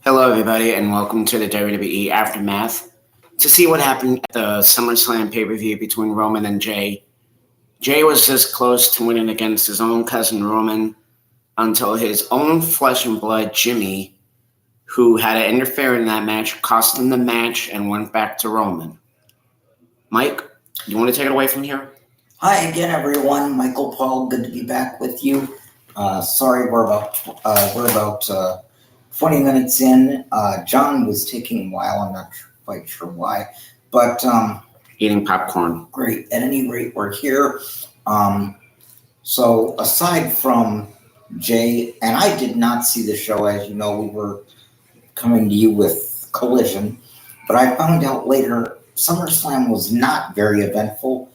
Hello, everybody, and welcome to the WWE Aftermath. To see what happened at the SummerSlam pay per view between Roman and Jay. Jay was this close to winning against his own cousin Roman until his own flesh and blood, Jimmy, who had to interfere in that match, cost him the match and went back to Roman. Mike, you want to take it away from here? Hi again, everyone. Michael Paul, good to be back with you. Sorry, we're about 20 minutes in. John was taking a while. I'm not quite sure why, but Eating popcorn. Great. At any rate, we're here. So aside from Jay, and I did not see the show, as you know, we were coming to you with Collision, but I found out later SummerSlam was not very eventful,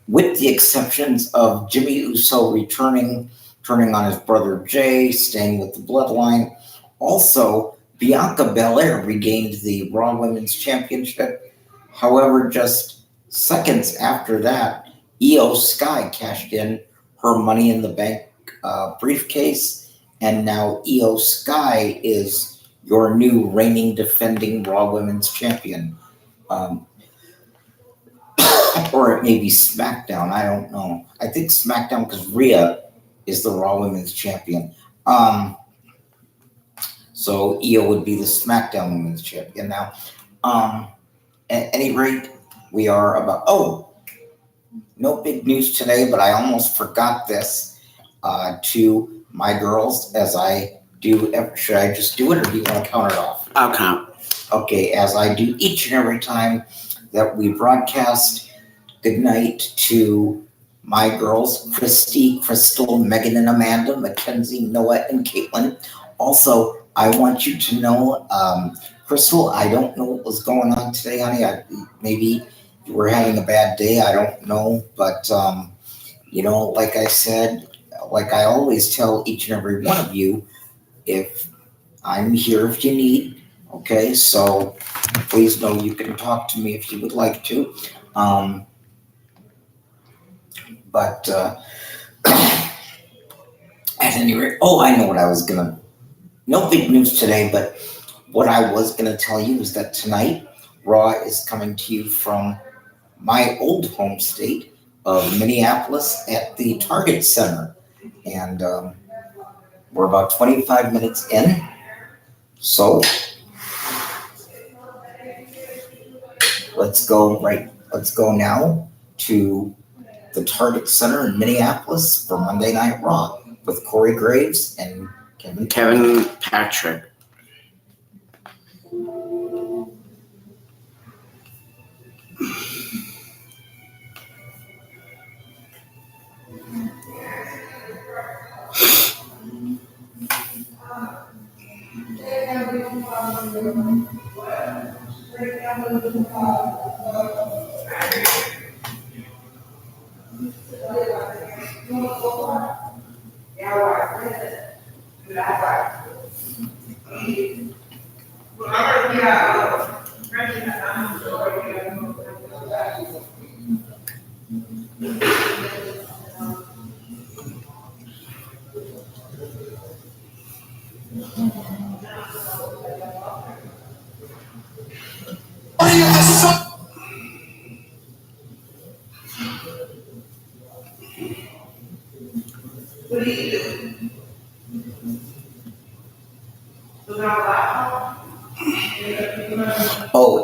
with the exceptions of Jimmy Uso turning on his brother Jay, staying with the Bloodline. Also, Bianca Belair regained the Raw Women's Championship. However, just seconds after that, Io Sky cashed in her Money in the Bank briefcase, and now Io Sky is your new reigning defending Raw Women's Champion. Or it may be SmackDown, I don't know. I think SmackDown because Rhea is the Raw Women's Champion. So Io would be the SmackDown Women's Champion now. At any rate, we are no big news today, but I almost forgot this to my girls as I do. Should I just do it or do you want to count it off? I'll count. Okay, as I do each and every time that we broadcast, good night to my girls, Christy, Crystal, Megan and Amanda, Mackenzie, Noah, and Caitlin. Also, I want you to know, Crystal, I don't know what was going on today, honey. Maybe you were having a bad day. I don't know. But, like I said, like I always tell each and every one of you, if I'm here if you need, okay? So please know you can talk to me if you would like to. But at any rate, I know what I was going to. No big news today, but what I was going to tell you is that tonight, Raw is coming to you from my old home state of Minneapolis at the Target Center. And we're about 25 minutes in. So let's go now to the Target Center in Minneapolis for Monday Night Raw with Corey Graves and Kevin Patrick.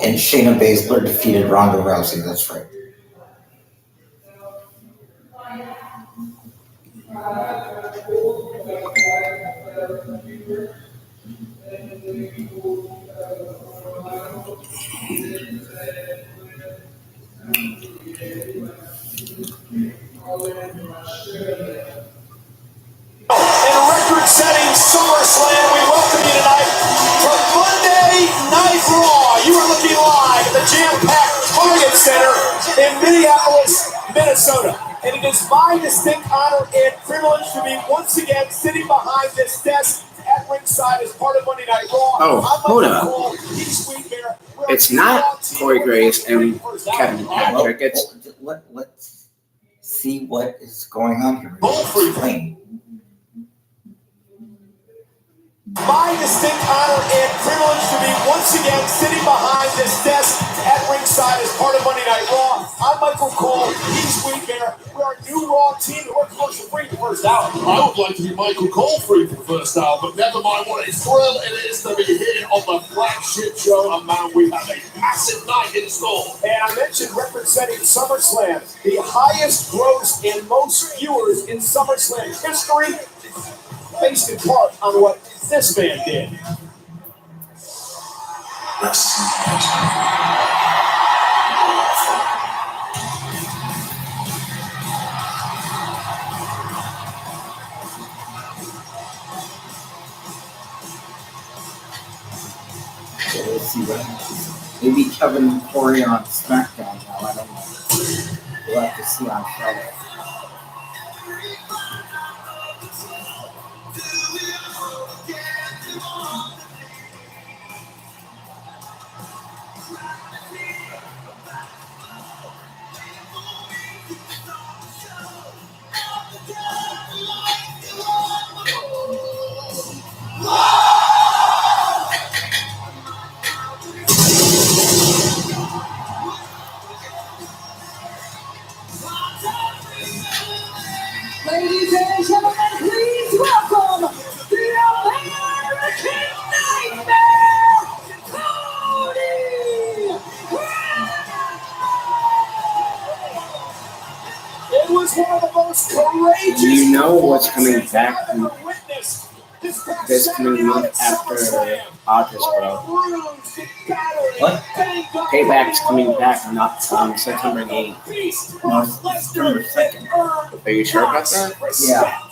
And Shayna Baszler defeated Ronda Rousey. That's right. Record-setting SummerSlam, we welcome you tonight from Monday Night Raw. You are looking live at the jam-packed Target Center in Minneapolis, Minnesota. And it is my distinct honor and privilege to be once again sitting behind this desk at ringside as part of Monday Night Raw. Oh, hold up. It's not Corey Graves and Kevin Patrick. Let's see what is going on here. Explain. my distinct honor and privilege to be once again sitting behind this desk at ringside as part of Monday Night Raw. I'm Michael Cole. He's Wade Bear. We're our new Raw team that works commercial free the first hour. I would like to be Michael Cole free for the first hour, but never mind what a thrill it is to be here on the flagship show. And man, we have a massive night in store. And I mentioned representing SummerSlam, the highest gross and most viewers in SummerSlam history, based in part on what this man did. So we'll see what happens. Maybe Kevin and Corey on SmackDown now. I don't know. We'll have to see on Friday. Ladies and gentlemen, please welcome the American Nightmare, Cody Rhodes! It was one of the most courageous. You know what's coming back I've from ever witnessed. this coming month after August, bro? What? Payback's coming back on September 8th. No, September 2nd. Are you sure about that? Yeah.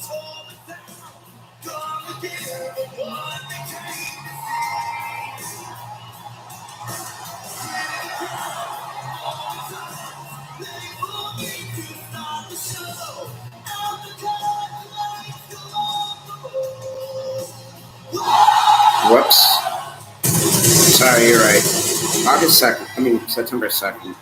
Whoops. Sorry, you're right. September 2nd.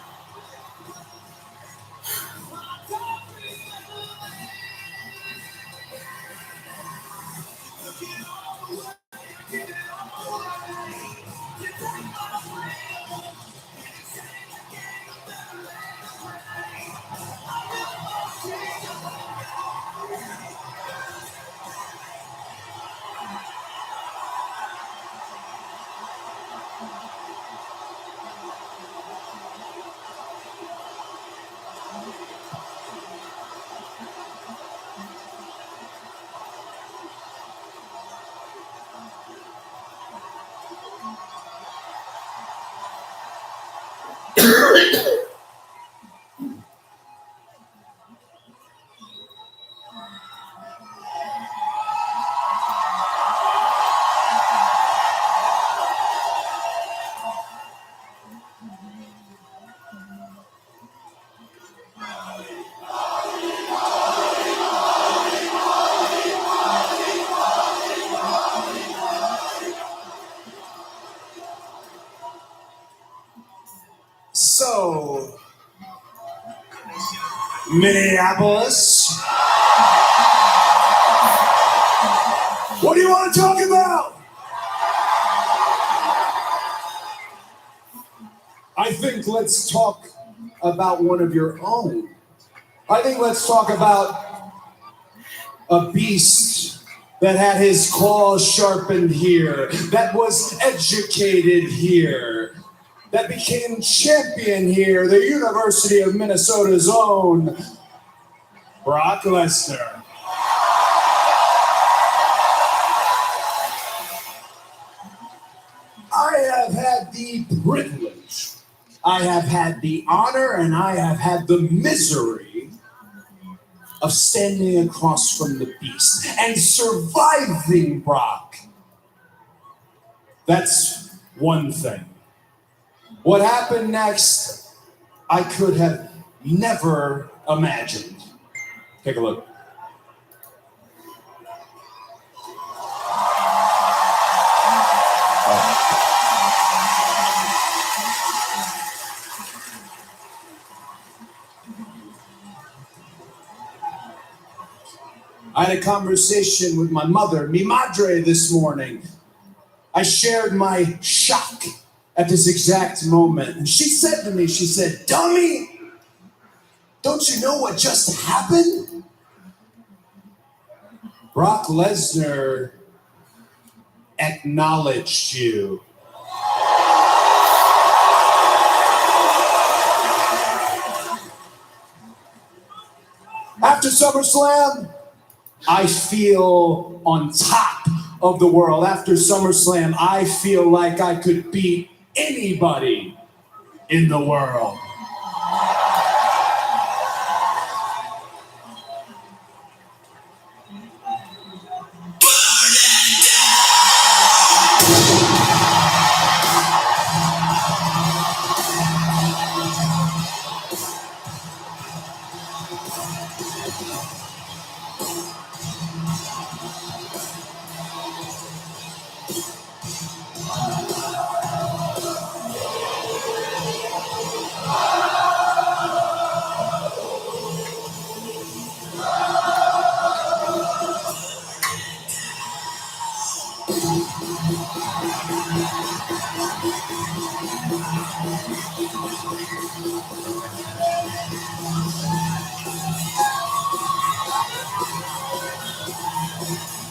So, Minneapolis. What do you want to talk about? I think let's talk about one of your own. I think let's talk about a beast that had his claws sharpened here, that was educated here, that became champion here, the University of Minnesota's own Brock Lesnar. I have had the privilege, I have had the honor, and I have had the misery of standing across from the beast and surviving Brock. That's one thing. What happened next, I could have never imagined. Take a look. I had a conversation with my mother, mi madre, this morning. I shared my shock at this exact moment. And she said to me, she said, "Dummy, don't you know what just happened? Brock Lesnar acknowledged you." After SummerSlam, I feel on top of the world. After SummerSlam, I feel like I could beat anybody in the world.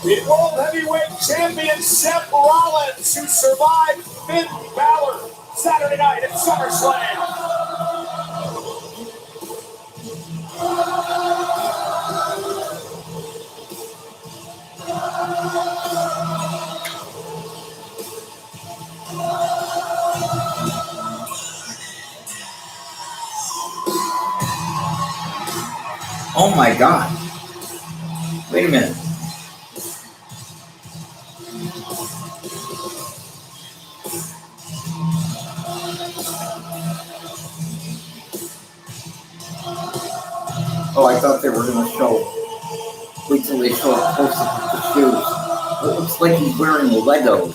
The World Heavyweight Champion Seth Rollins, who survived Finn Balor Saturday night at SummerSlam. Oh my God. Wait a minute. Oh, I thought they were going to show. Wait till they show a close up of the shoes. It looks like he's wearing Legos.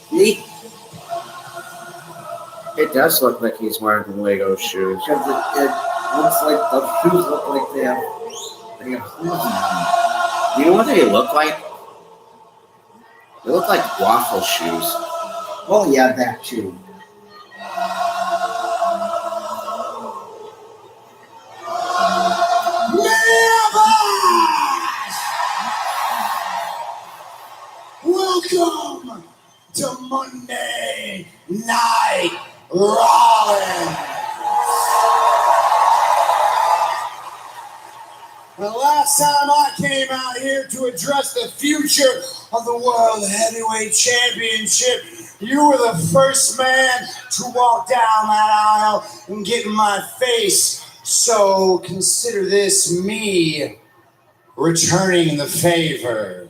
See? It does look like he's wearing Lego shoes. Because it looks like the shoes look like they have holes in them. You know what they look like? They look like waffle shoes. Oh yeah, that too. Welcome to Monday Night Raw. The last time I came out here to address the future of the World Heavyweight Championship, you were the first man to walk down that aisle and get in my face. So consider this me returning the favor.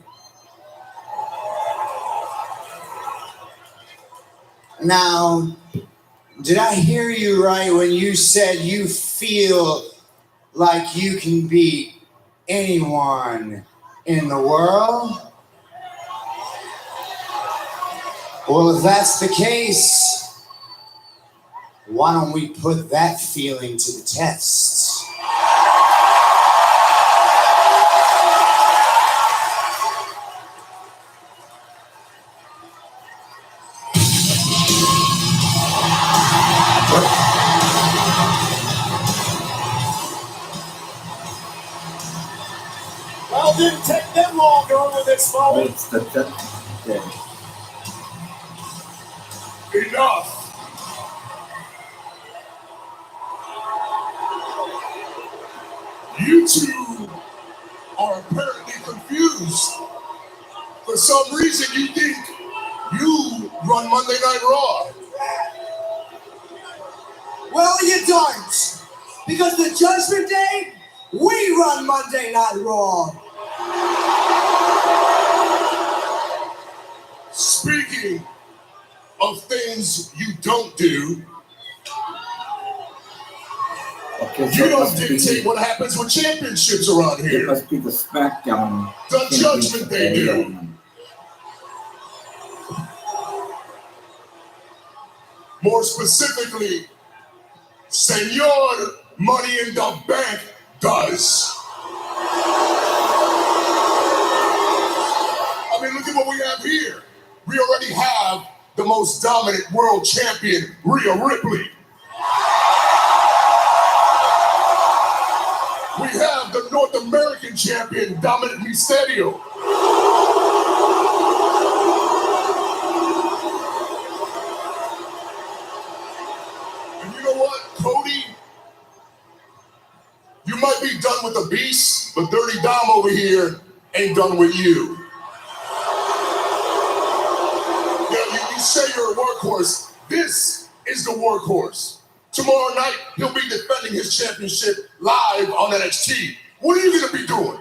Now, did I hear you right when you said you feel like you can beat anyone in the world? Well, if that's the case, why don't we put that feeling to the test? Well, it didn't take them long to over this moment. It's the thing. Enough. You two are apparently confused. For some reason, you think you run Monday Night Raw. Well, you don't. Because the Judgment Day, we run Monday Night Raw. Speaking of things you don't do, Okay, so you it don't must dictate be, what happens with championships around it here. must be the SmackDown. The Judgment Day do. More specifically, Senor Money in the Bank does. most dominant world champion, Rhea Ripley. We have the North American champion, Dominic Mysterio. And you know what, Cody? You might be done with the beast, but Dirty Dom over here ain't done with you. Yeah, you say you're a workhorse. This is the workhorse. Tomorrow night, he'll be defending his championship live on NXT. What are you going to be doing?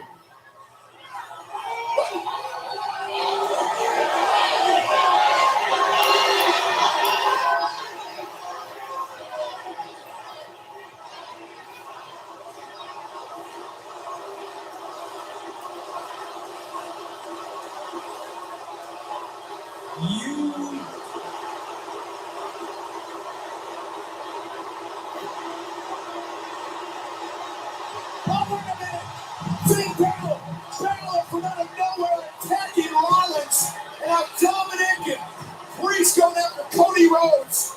Finn Balor from out of nowhere attacking Rollins, and now Dominic and Priest going after Cody Rhodes.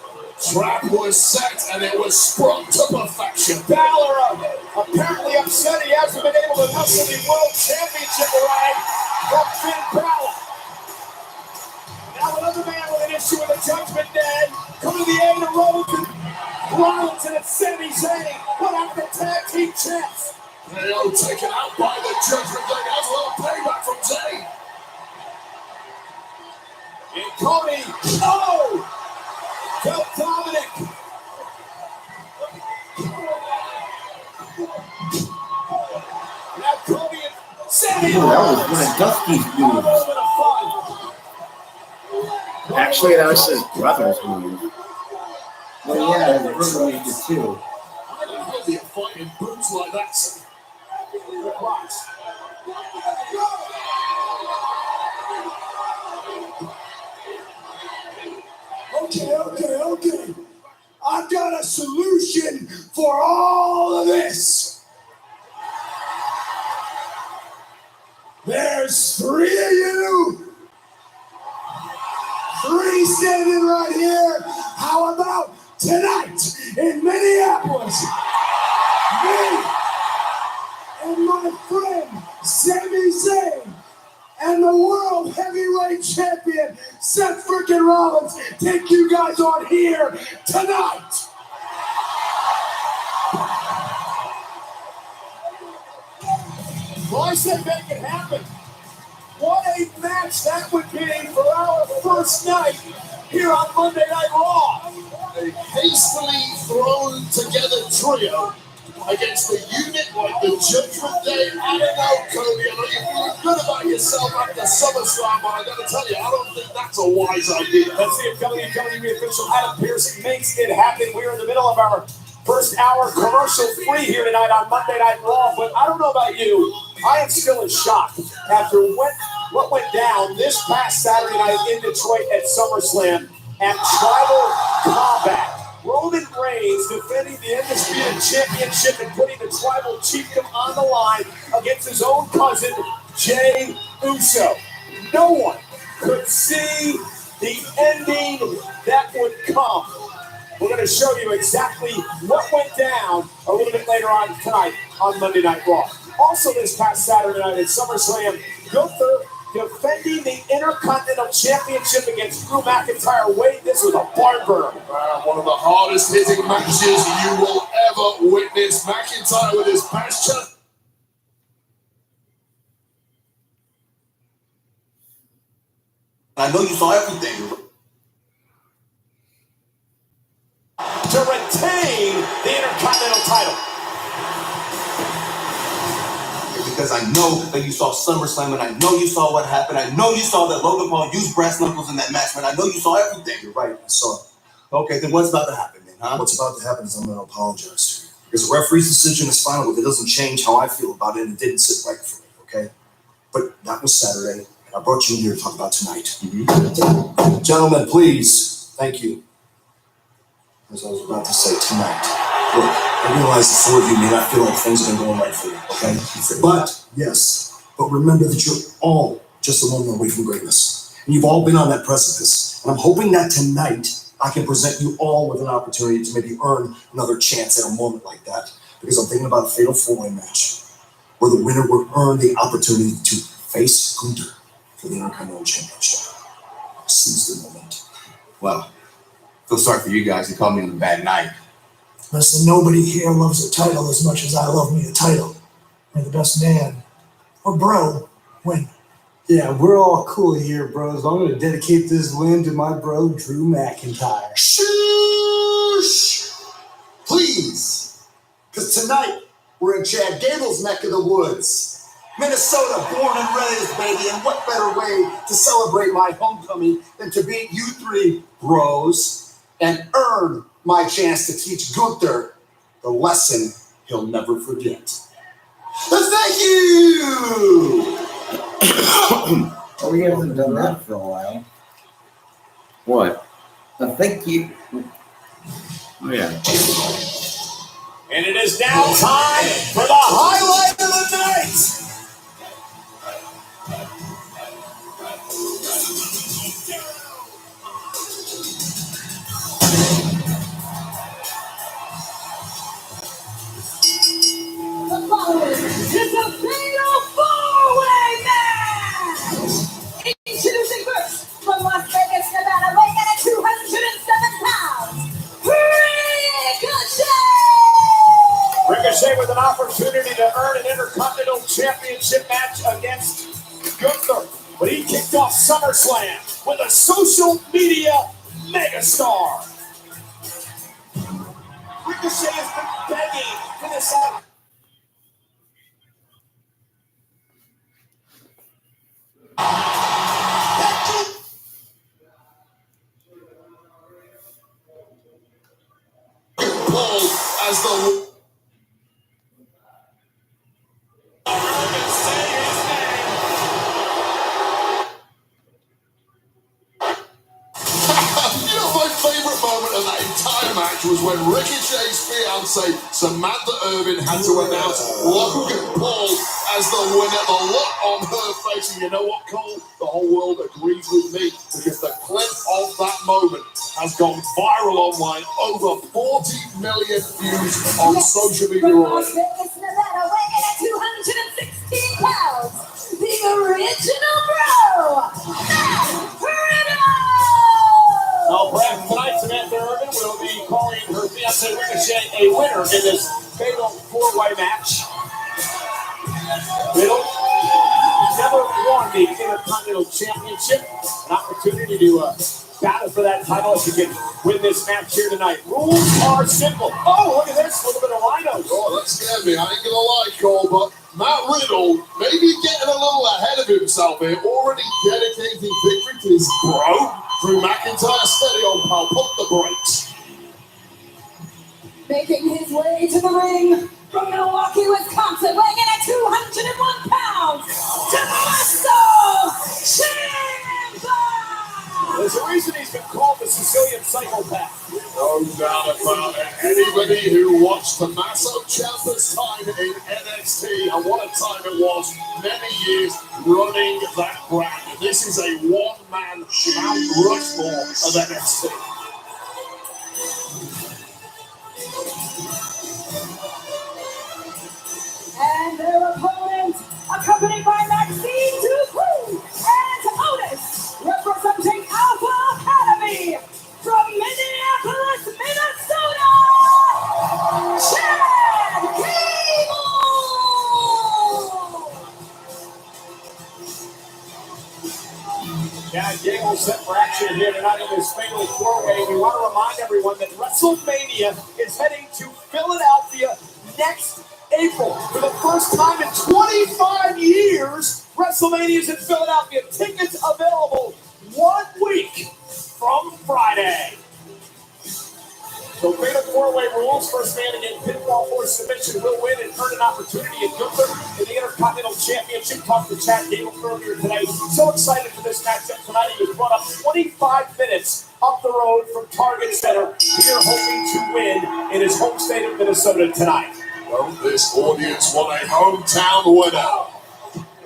Trap was set and it was sprung to perfection. Balor apparently upset he hasn't been able to wrestle the World Championship rag from Finn Balor. Now another man with an issue with the Judgment Day coming to the aid of Rollins and it's Sami Zayn. What happened to tag team champs? KO taken out by the Judgment Day. That's a little payback from Zayn. And Cody, tell Dominic. Now Cody and Sami. Ooh, that was one of Dusty's moves. Actually, that was his brother's move. Well, yeah, his brother used it too. I don't know the fighting boots like that. Okay. I've got a solution for all of this. There's 3 of you. 3 standing right here. How about tonight in Minneapolis? Me and my friend Sami Zayn and the world heavyweight champion Seth freaking Rollins take you guys on here tonight. Well, I say make it happen. What a match that would be for our first night here on Monday Night Raw. A hastily thrown together trio against a unit like the Judgment Day. I don't know, Cody. I know you're feeling good about yourself after SummerSlam, but I gotta tell you, I don't think that's a wise idea. Let's see if WWE official Adam Pearce makes it happen. We're in the middle of our first hour commercial free here tonight on Monday Night Raw, but I don't know about you. I am still in shock after what went down this past Saturday night in Detroit at SummerSlam at Tribal Combat. Roman Reigns defending the Undisputed Championship and putting the Tribal Chiefdom on the line against his own cousin, Jey Uso. No one could see the ending that would come. We're going to show you exactly what went down a little bit later on tonight on Monday Night Raw. Also this past Saturday night at SummerSlam, Gunther defending the Intercontinental Championship against Drew McIntyre. Wade, this was a barn burner. One of the hardest hitting matches you will ever witness. McIntyre with his past chest. I know you saw everything. To retain the Intercontinental title. Because I know that you saw SummerSlam, and I know you saw what happened. I know you saw that Logan Paul used brass knuckles in that match, man. I know you saw everything. You're right, I saw it. Okay, then what's about to happen, then, huh? What's about to happen is I'm going to apologize to you. Because the referee's decision is final, but it doesn't change how I feel about it, and it didn't sit right for me, okay? But that was Saturday, and I brought you in here to talk about tonight. Mm-hmm. Gentlemen, please, thank you. As I was about to say, tonight. Look, I realize the 4 of you may not feel like things have been going right for you, okay? But, yes, but remember that you're all just a moment away from greatness. And you've all been on that precipice. And I'm hoping that tonight I can present you all with an opportunity to maybe earn another chance at a moment like that. Because I'm thinking about a fatal four-way match where the winner will earn the opportunity to face Gunther for the Intercontinental Championship. Seize the moment. Well, feel sorry for you guys. You called me on a bad night. Listen, nobody here loves a title as much as I love me a title. May the best man or bro win. Yeah, we're all cool here, bros. I'm going to dedicate this win to my bro, Drew McIntyre. Sheesh! Please, because tonight we're in Chad Gable's neck of the woods. Minnesota, born and raised, baby, and what better way to celebrate my homecoming than to beat you three bros and earn my chance to teach Gunther the lesson he'll never forget. Thank you! Oh, we haven't done that for a while. What? Thank you. Oh, yeah. And it is now time for the highlight of the night. The following is a fatal four-way match. Introducing first from Las Vegas, Nevada, weighing in at 207 pounds, Ricochet! Ricochet with an opportunity to earn an Intercontinental Championship match against Gunther. But he kicked off SummerSlam with a social media megastar. Ricochet has been begging for this out. Paul as the You know, my favorite moment of that entire match was when Ricochet's fiance Samantha Irvin had to announce Logan Paul as the winner. The look on her face, and you know what, Cole? The whole world agrees with me because the clip of that moment has gone viral online. Over 40 million views on social media From already. Las Vegas, Nevada, weighing in at 216 pounds, the original bro, Matt Riddle! Now, perhaps tonight, Samantha Irvin will be calling her fiancé Ricochet a winner in this fatal four-way match. Riddle never won the Intercontinental Championship. An opportunity to battle for that title if you can win this match here tonight. Rules are simple. Oh, look at this. A little bit of rhinos. Oh, that scared me. I ain't gonna lie, Cole, but Matt Riddle maybe getting a little ahead of himself here, already dedicating victory to his bro, Drew McIntyre. Steady on, pal. Pump the brakes. Making his way to the ring from Milwaukee, Wisconsin, weighing in at 201 pounds, Tommaso Ciampa! There's a reason he's been called the Sicilian psychopath. No doubt about it. Anybody who watched Tommaso Ciampa's time in NXT, and what a time it was, many years running that brand. This is a one-man Mount Rushmore of NXT. And their opponent, accompanied by Maxine Dupree and Otis, representing Alpha Academy from Minneapolis, Minnesota, Chad Gable! Chad Gable set for action here tonight in this fatal four-way. We want to remind everyone that WrestleMania is heading to Philadelphia next April. For the first time in 25 years, WrestleMania is in Philadelphia. Tickets available 1 week from Friday. So fatal four-way rules. First man to get pinfall or submission will win and earn an opportunity at Gunther in the Intercontinental Championship. Talked to Chad Gable earlier today. So excited for this matchup tonight. He was brought up 25 minutes up the road from Target Center. Here hoping to win in his home state of Minnesota tonight. Well, this audience want a hometown winner.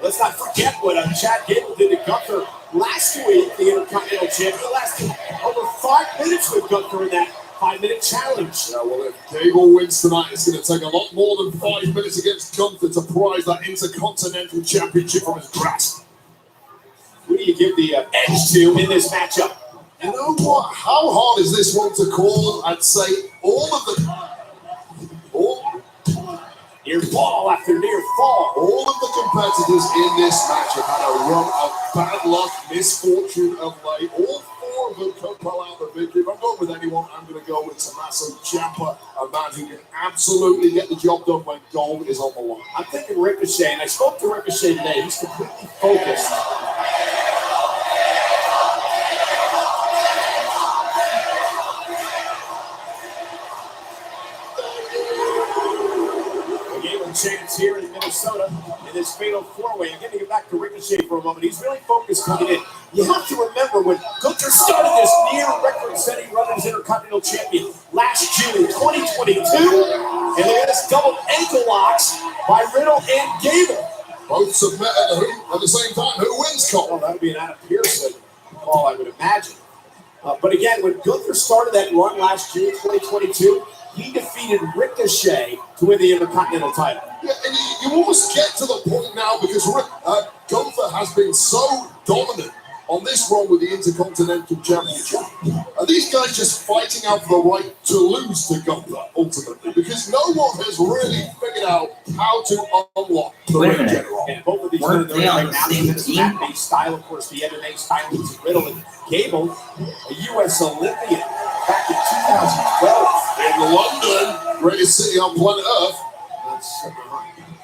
Let's not forget what Chad Gable did to Gunther last week, the Intercontinental Champion lasted over 5 minutes with Gunther in that 5-minute challenge. Yeah, well, if Gable wins tonight, it's going to take a lot more than 5 minutes against Gunther to prize that Intercontinental Championship from his grasp. Who do you give the edge to in this matchup? You know what? How hard is this one to call? I'd say Near fall after near fall. all of the competitors in this match have had a run of bad luck, misfortune of late. All 4 of them could pull out the victory. If I'm going with anyone, I'm going to go with Tommaso Ciampa, a man who can absolutely get the job done when gold is on the line. I'm thinking Ricochet, and I spoke to Ricochet today. He's completely focused. Chance here in Minnesota in this fatal 4-way. I'm going to get back to Ricochet for a moment. He's really focused coming in. You have to remember when Gunther started this near record-setting run as Intercontinental Champion last June in 2022, and they had this double ankle locks by Riddle and Gable. Both submit at the same time. Who wins, Cole? Oh, that would be an Adam Pearson call, I would imagine. But again, when Gunther started that run last June 2022, he defeated Ricochet to win the Intercontinental title. Yeah, and you almost get to the point now because Gunther has been so dominant on this run with the Intercontinental Championship. Are these guys just fighting out for the right to lose to Gunther, ultimately? Because no one has really figured out how to unlock the Wait a ring minute. general. And both of these Weren't men they on right the now same in this team? mat-based style. Of course, the MMA style is Riddle and Gable, a U.S. Olympian back in 2012. In London, greatest city on planet Earth.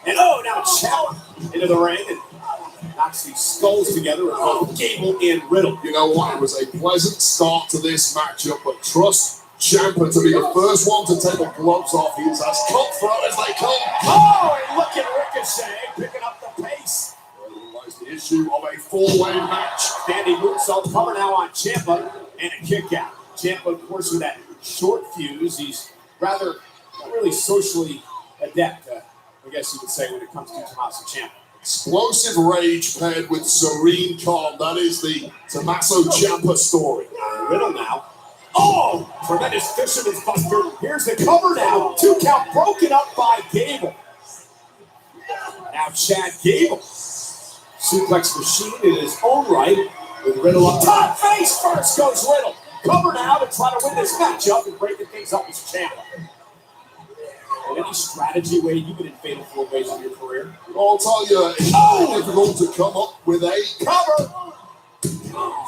And oh, now Ciampa into the ring and knocks these skulls together with both Gable and Riddle. You know what? It was a pleasant start to this matchup, but trust Ciampa to be the first one to take the gloves off. He's as cutthroat as they come. Oh, and look at Ricochet picking up the pace. Realize the issue of a 4-way match. Standing moonsault coming now on Ciampa and a kick out. Ciampa, of course, with that short fuse. He's rather not really socially adept, I guess you would say, when it comes to Tommaso Ciampa. Explosive rage paired with serene calm. That is the Tommaso Ciampa story. Riddle now. Oh, tremendous fisherman's buster. Here's the cover now. 2 count broken up by Gable. Now Chad Gable. Suplex machine in his own right with Riddle up top. Face first goes Riddle. Cover now to try to win this matchup and breaking things up with Ciampa. Any strategy way you've been in fatal 4-ways in your career? I'll tell you, it's difficult to come up with a cover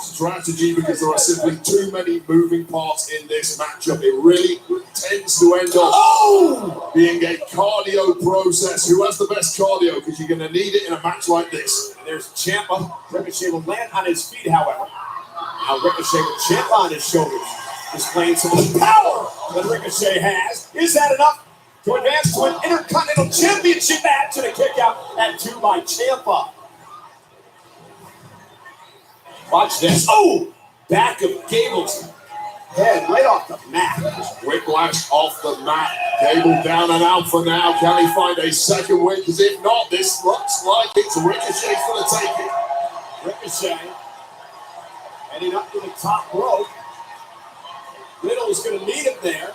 strategy because there are simply too many moving parts in this matchup. It really tends to end up being a cardio process. Who has the best cardio? Because you're going to need it in a match like this. And there's Ciampa. Ricochet will land on his feet, however. Now Ricochet with Ciampa on his shoulders, displaying some of the power that Ricochet has. Is that enough to advance to an Intercontinental Championship match and a kick out at 2 by Ciampa? Watch this. Oh! Back of Gable's head right off the mat. Whiplash off the mat. Gable down and out for now. Can he find a second win? Because if not, this looks like it's Ricochet for the taking. Ricochet heading up to the top rope. Riddle's going to meet him there.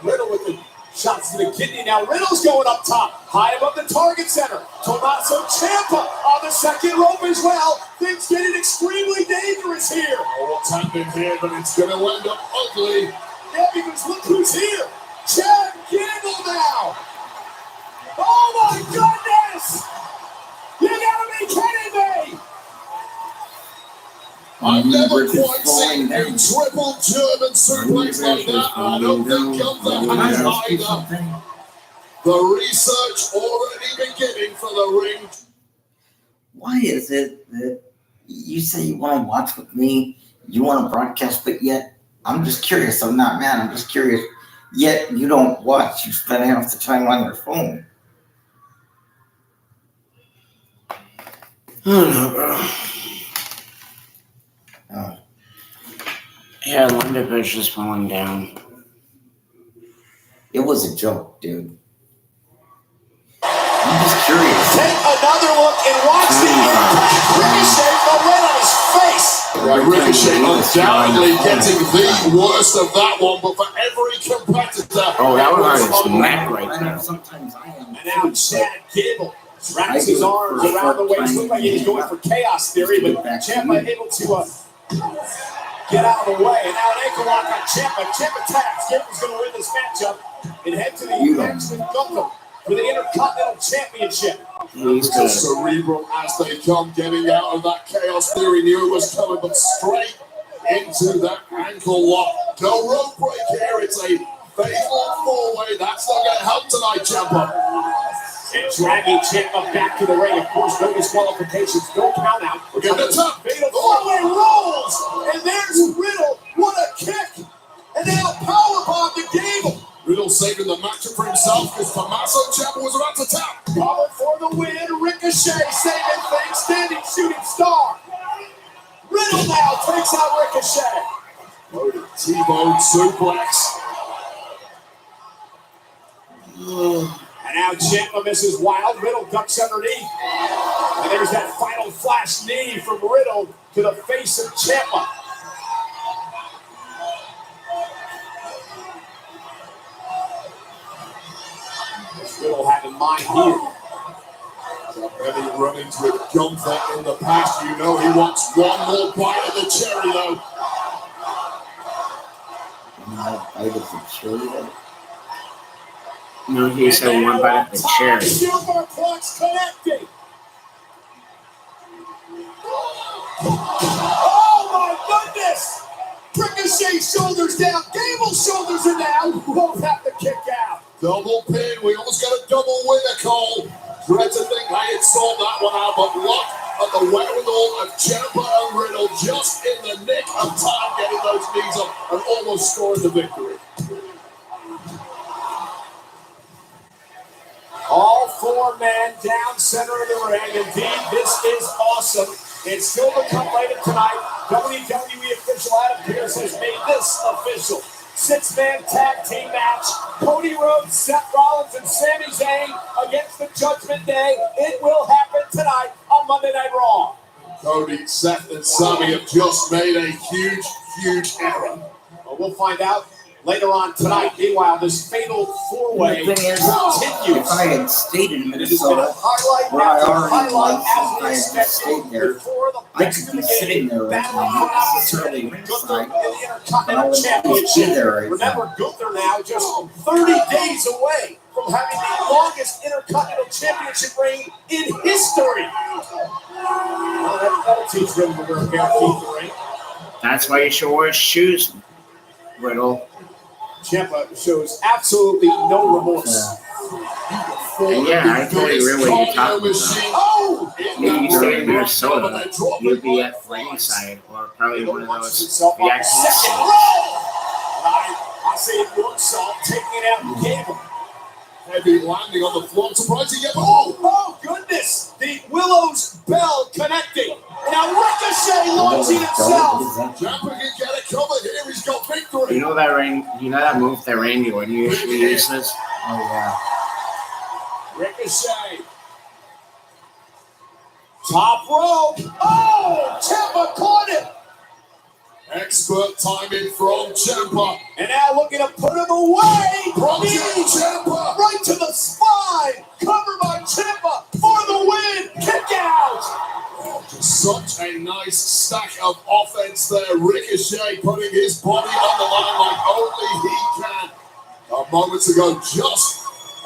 Riddle with the shots to the kidney. Now Riddle's going up top, high above the target center. Tommaso Ciampa on the second rope as well. Things getting extremely dangerous here. Oh, what's happening here? But it's going to end up ugly. Yeah, because look who's here. Chad Gable now. Oh my goodness! You gotta be kidding me! I've never Universe is quite seen falling a down. triple German suplex like that. I don't think Gunther has either. The research already beginning for the ring. Why is it that you say you want to watch with me, you want to broadcast, but yet I'm just curious. I'm not mad. I'm just curious. Yet you don't watch. You spend half the time on your phone. I don't know, bro. Oh. Yeah, Linda Bush is falling down. It was a joke, dude. I'm just curious. Take another look and watch the impact Ricochet Ricochet undoubtedly getting the worst of that one, but for every competitor. Oh, that would hurt his neck right I know there. sometimes I am. And now Chad Gable I wraps do his it arms for around the short waist. time. Looked like he was going for chaos theory, Just to but get back to Ciampa me. able to get out of the way. And now an ankle lock on Ciampa. Ciampa taps. Gable's going to win this matchup and head to the You don't. match with Gunther for the Intercontinental Championship. He's It's good. cerebral as they come, getting out of that chaos theory. Knew it was coming, but straight into that ankle lock. No rope break here. It's a fatal four-way. That's not going to help tonight, Ciampa. And dragging Ciampa back to the ring. Of course, no disqualifications, no count out. We're getting the top. Fatal four-way rolls. And there's Riddle. What a kick. And now powerbomb to Gable. Riddle saving the matchup for himself because Tommaso Ciampa was about to tap. Power for the win. Ricochet saving things. Standing shooting star. Riddle now takes out Ricochet. Loaded T-bone suplex. And now Ciampa misses wild. Riddle ducks underneath. And there's that final flash knee from Riddle to the face of Ciampa. Riddle had in mind here. Many run-ins with Gunther in the past. You know he wants one more bite of the cherry, though. My bite of the cherry. No, he said one bite of the cherry. Superplex connecting. Oh my goodness! Ricochet's shoulders down. Gable's shoulders are down. Both have to kick out. Double pin. We almost got a double winner, Cole. Dread to think I had sold that one out, but look at the wherewithal of Ciampa and Riddle just in the nick of time getting those knees up and almost scoring the victory. All four men down center of the ring. Indeed, this is awesome. It's still to come later tonight. WWE official Adam Pearce has made this official. 6-man tag team match. Cody Rhodes, Seth Rollins, and Sami Zayn against the Judgment Day. It will happen tonight on Monday Night Raw. Cody, Seth, and Sami have just made a huge, huge error. Well, we'll find out later on tonight. Meanwhile, this fatal four-way The thing is, continues. if I had stayed in It has been a Minnesota, highlight where I after already highlight was, as we I had expected stayed there, before the I rest could of be the sitting game. there right Battle now, for not necessarily opportunity. Gunther ringside, in the but I Intercontinental would be Championship. there right Remember, now. Gunther now just 30 days away from having the longest Intercontinental Championship reign in history. Well, that'll teach Riddle to wear a bare feet the ring. That's why you should wear shoes, Riddle. Ciampa shows absolutely no remorse. Yeah, I totally agree what you're talking about. Oh! If you stayed in Minnesota, you'd be at ringside or probably one of those Himself on the VIP second seats. row. I say it works off, taking it out the Gable. Heavy landing on the floor, surprising yet. Oh goodness! The Willow's Bell connecting. Now Ricochet launching himself. Ciampa can get it covered here. He's got victory. You know that ring? You know that move that Randy Orton usually uses? Oh yeah. Ricochet. Top rope. Oh! Ciampa caught it. Expert timing from Ciampa. And now looking to put him away. Knee Ciampa. Right to the spine. Covered by Ciampa for the win. Kick out. Such a nice stack of offense there. Ricochet putting his body on the line like only he can. Moments ago, just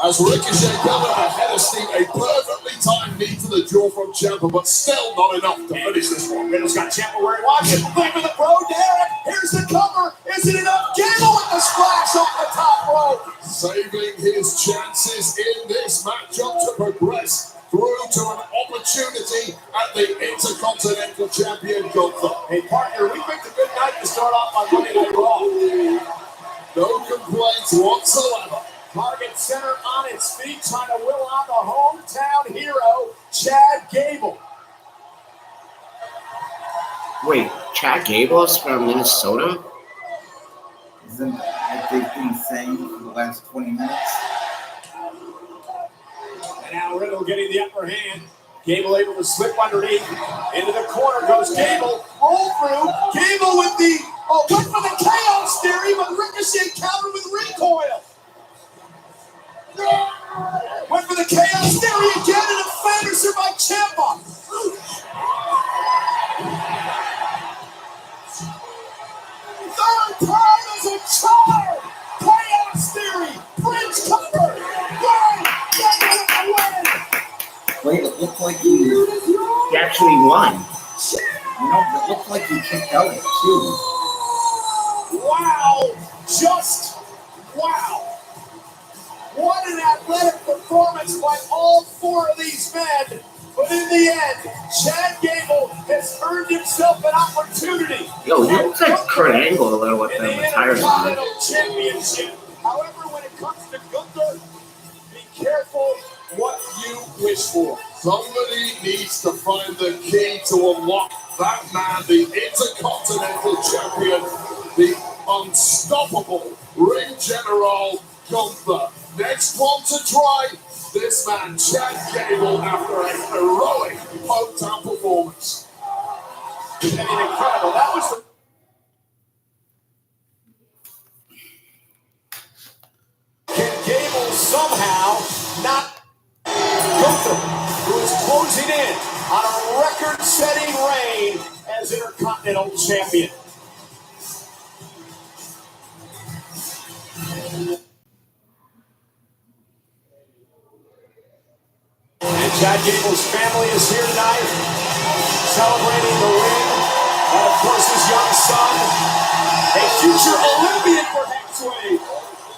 as Ricochet gathered ahead of steam, a perfectly timed knee to the jaw from Ciampa, but still not enough to finish this one. Riddle's got Ciampa where he wants it. Blame of the pro, Derek. Here's the cover. Is it enough? Gable with the splash off the top rope. Saving his chances in this matchup to progress through to an opportunity at the Intercontinental Champion Gunther. Hey, partner, we picked a good night to start off on Monday Night Raw. No complaints whatsoever. Target center on its feet, trying to will on the hometown hero, Chad Gable. Wait, Chad Gable is from Minnesota? Isn't that what they've been saying for the last 20 minutes? And now Riddle getting the upper hand. Gable able to slip underneath. Into the corner goes Gable. Roll through. Gable with the, went for the chaos theory, but Ricochet countered with recoil. Went for the chaos theory again, and a finisher by Ciampa. Third time as a charm. Chaos theory. Bridge cover. One. Gable with the win. Wait, it looked like he actually won. it looked like he kicked out too. Wow. Just wow. What an athletic performance by all four of these men. But in the end, Chad Gable has earned himself an opportunity. Yo, he looks like Kurt Angle a little with in the the retirement. Intercontinental Championship. However, when it comes to Gunther, be careful what you wish for. Somebody needs to find the key to unlock that man, the Intercontinental Champion, the unstoppable Ring General Gunther. Next one to try, this man, Chad Gable, after a heroic hometown performance. And incredible. That was the Can Gable somehow not Gunther, who is closing in on a record-setting reign as Intercontinental Champion. And Chad Gable's family is here tonight, celebrating the win. And of course, his young son, a future Olympian for Hexway.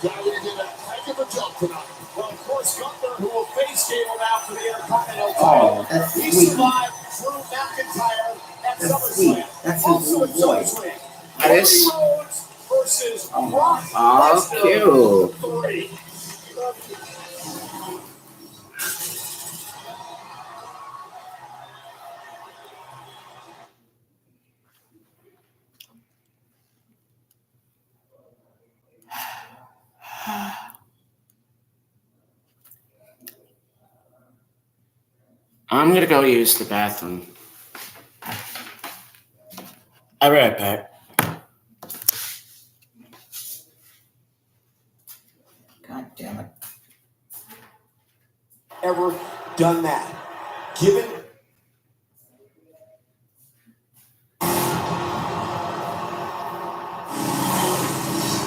Gary did a heck of a job tonight. Well, of course, Gunther, who will face Gable now for the Intercontinental Oh, title. that's He sweet. survived Drew McIntyre at That's SummerSlam. sweet. That's his Also at little boy. SummerSlam. That is- Cody Rhodes versus Brock Oh, Lesnar. 3. I'm gonna go use the bathroom. I'll be right back. God damn it. Ever done that? Given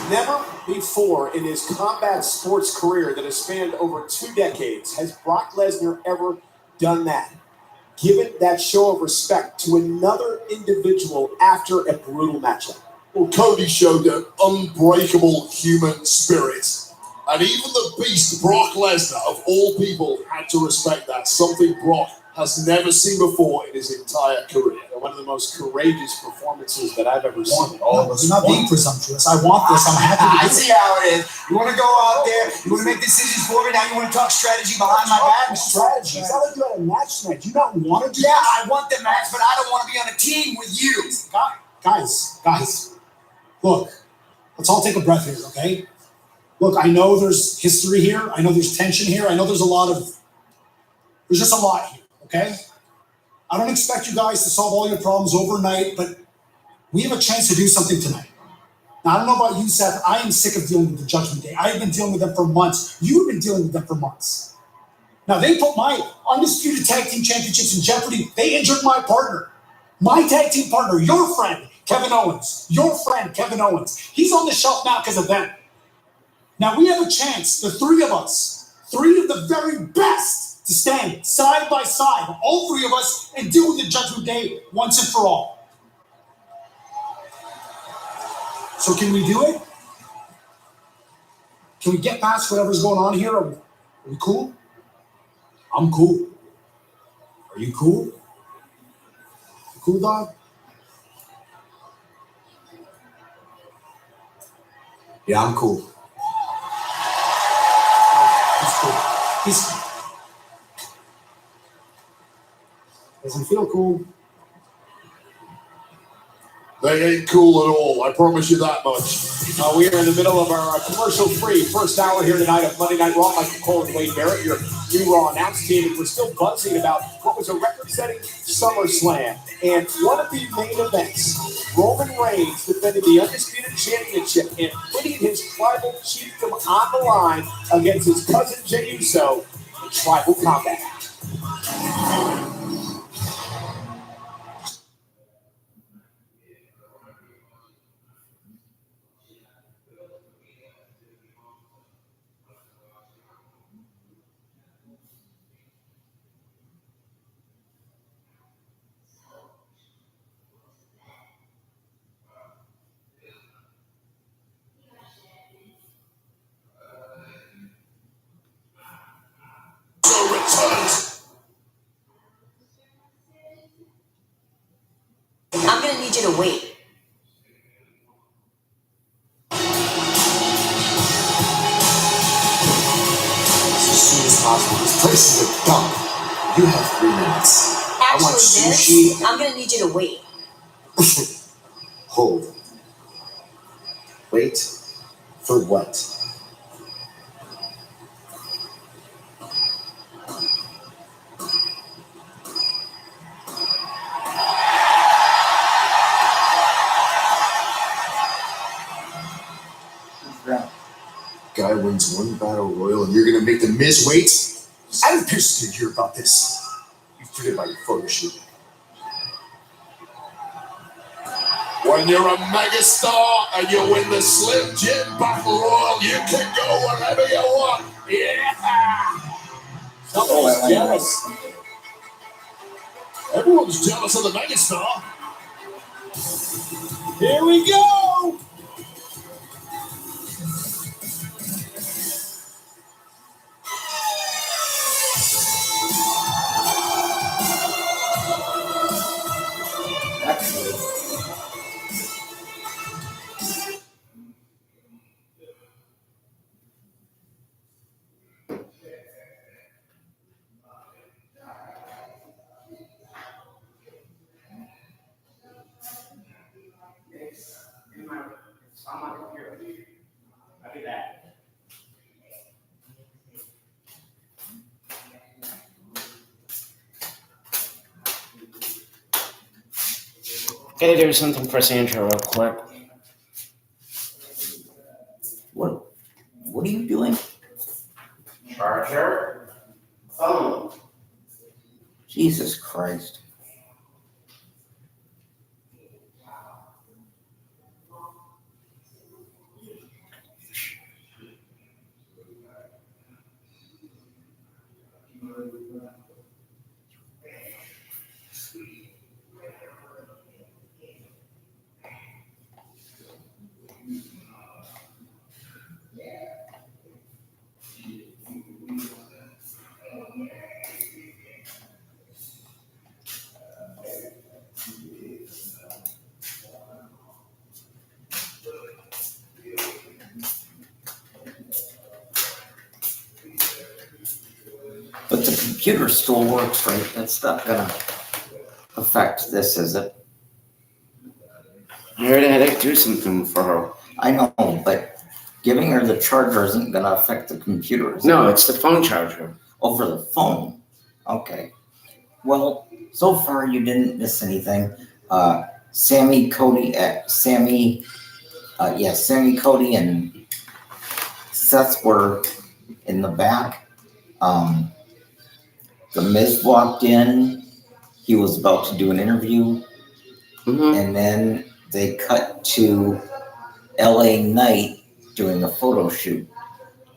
never before in his combat sports career that has spanned over 2 decades has Brock Lesnar ever done that. Given that show of respect to another individual after a brutal matchup. Well, Cody showed an unbreakable human spirit. And even the beast Brock Lesnar, of all people, had to respect that. Something Brock has never seen before in his entire career. One of the most courageous performances that I've ever seen. You're not being presumptuous. I want this. I'm happy to I do it. see how it is. You want to go out there, you want to make decisions for me, now you want to talk strategy behind my back? Strategy. It's not like you had a match tonight. Do you not want to do Yeah, this? I want the match, but I don't want to be on a team with you. Guys, look, let's all take a breath here, okay? Look, I know there's history here. I know there's tension here. I know there's just a lot here, okay? I don't expect you guys to solve all your problems overnight, but we have a chance to do something tonight. Now, I don't know about you, Seth. I am sick of dealing with the Judgment Day. I have been dealing with them for months. You've been dealing with them for months. Now, they put my undisputed tag team championships in jeopardy. They injured my partner. My tag team partner, your friend, Kevin Owens. Your friend, Kevin Owens. He's on the shelf now because of them. Now, we have a chance, the three of us, three of the very best, to stand side by side, all three of us, and deal with the Judgment Day once and for all. So can we do it? Can we get past whatever's going on here? Are we cool? I'm cool. Are you cool? You cool, dog? Yeah, I'm cool. He's cool. He's cool. Doesn't feel cool. They ain't cool at all, I promise you that much. We are in the middle of our commercial-free first hour here tonight of Monday Night Raw. Michael Cole and Wade Barrett, your new Raw announce team, and we're still buzzing about what was a record-setting SummerSlam. And one of the main events, Roman Reigns defended the Undisputed Championship and putting his tribal chiefdom on the line against his cousin Jey Uso in tribal combat. I'm gonna need you to wait. As soon as possible. This place is a dump. You have 3 minutes. I want Actually, sushi. I'm gonna need you to wait. Hold. Wait. For what? Guy wins 1 battle royal and you're gonna make the Miz wait? Adam Pearce didn't hear about this. You forget about your photo shoot. When you're a megastar and you win the Slim Jim Battle Royal, you can go wherever you want. Yeah! Someone's jealous. Everyone's jealous of the megastar. Here we go! Actually, I'll be back. Gotta do something for Sandra real quick. what are you doing? Charger. Phone. Jesus Christ. But the computer still works, right? That's not gonna affect this, is it? I heard I had to do something for her. I know, but giving her the charger isn't gonna affect the computer, is it? No, it's the phone charger. Over the phone. Okay. Well, so far you didn't miss anything. Sammy Cody and Seth were in the back. The Miz walked in. He was about to do an interview. Mm-hmm. And then they cut to LA Knight doing a photo shoot.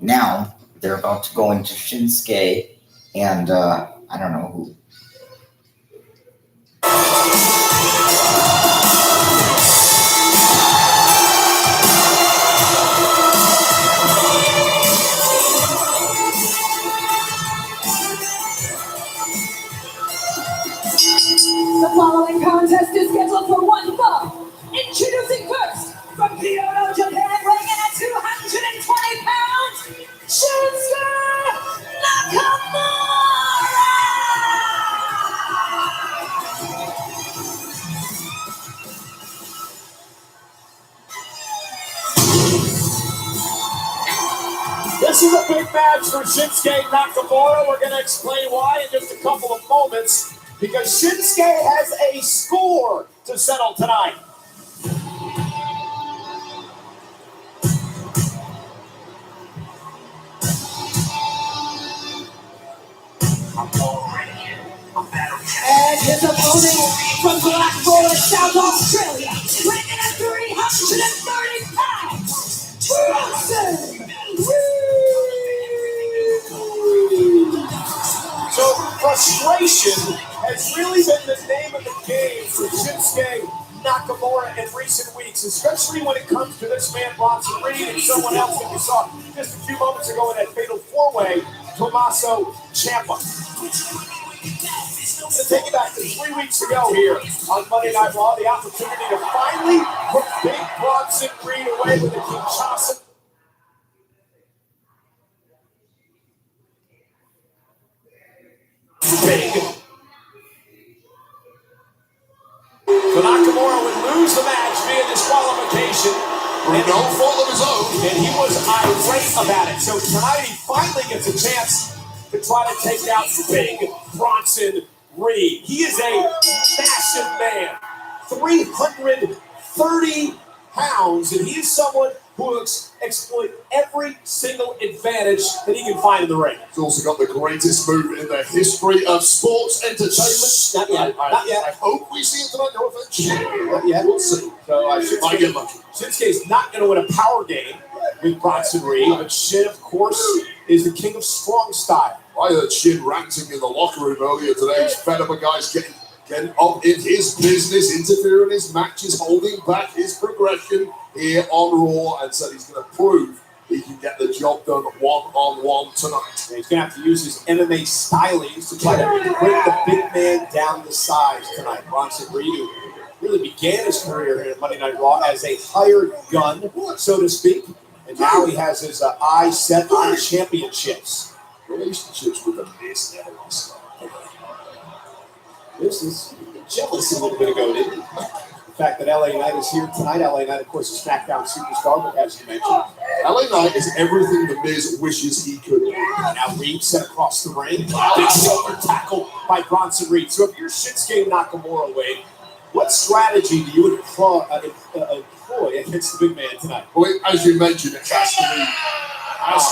Now they're about to go into Shinsuke and I don't know who. The following contest is scheduled for 1 fall. Introducing first, from Kyoto, Japan, weighing in at 220 pounds, Shinsuke Nakamura! This is a big big match for Shinsuke Nakamura. We're going to explain why in just a couple of moments, because Shinsuke has a score to settle tonight. And his opponent from Blackpool, South Australia, weighing in at 330 pounds, Bronson Reed. So frustration has really been the name of the game for Shinsuke Nakamura in recent weeks, especially when it comes to this man, Bronson Reed, and someone else that we saw just a few moments ago in that fatal four-way, Tommaso Ciampa. I'm going to take you back to 3 weeks ago here on Monday Night Raw, the opportunity to finally put big Bronson Reed away with a Kinshasa. Big. So Nakamura would lose the match via disqualification. And no fault of his own. And he was irate about it. So tonight he finally gets a chance to try to take out big Bronson Reed. He is a massive man, 330 pounds, and he is someone who will exploit every single advantage that he can find in the ring. He's also got the greatest move in the history of sports entertainment. Not yet. Not yet. I hope we see it tonight, no offense. Not yet. We'll see. So I get lucky. Shinsuke's not going to win a power game with Bronson Reed, but Shin, of course, is the king of strong style. I heard Shin ranting in the locker room earlier today. He's fed up of guys getting up in his business, interfering in his matches, holding back his progression here on Raw, and said he's going to prove he can get the job done one-on-one tonight. And he's going to have to use his MMA stylings to try to bring the big man down to size tonight. Bronson Reed, who really began his career here at Monday Night Raw as a hired gun, so to speak, and now he has his eyes set on championships. Relationships with the Miz. This is jealous a little bit ago, didn't he? The fact that LA Knight is here tonight. LA Knight, of course, is SmackDown superstar, but as you mentioned, LA Knight is everything the Miz wishes he could be. now Reed set across the ring. Big shoulder tackle by Bronson Reed. So if you're Shinsuke Nakamura, Wade, what strategy do you employ against the big man tonight? Well, as you mentioned, it has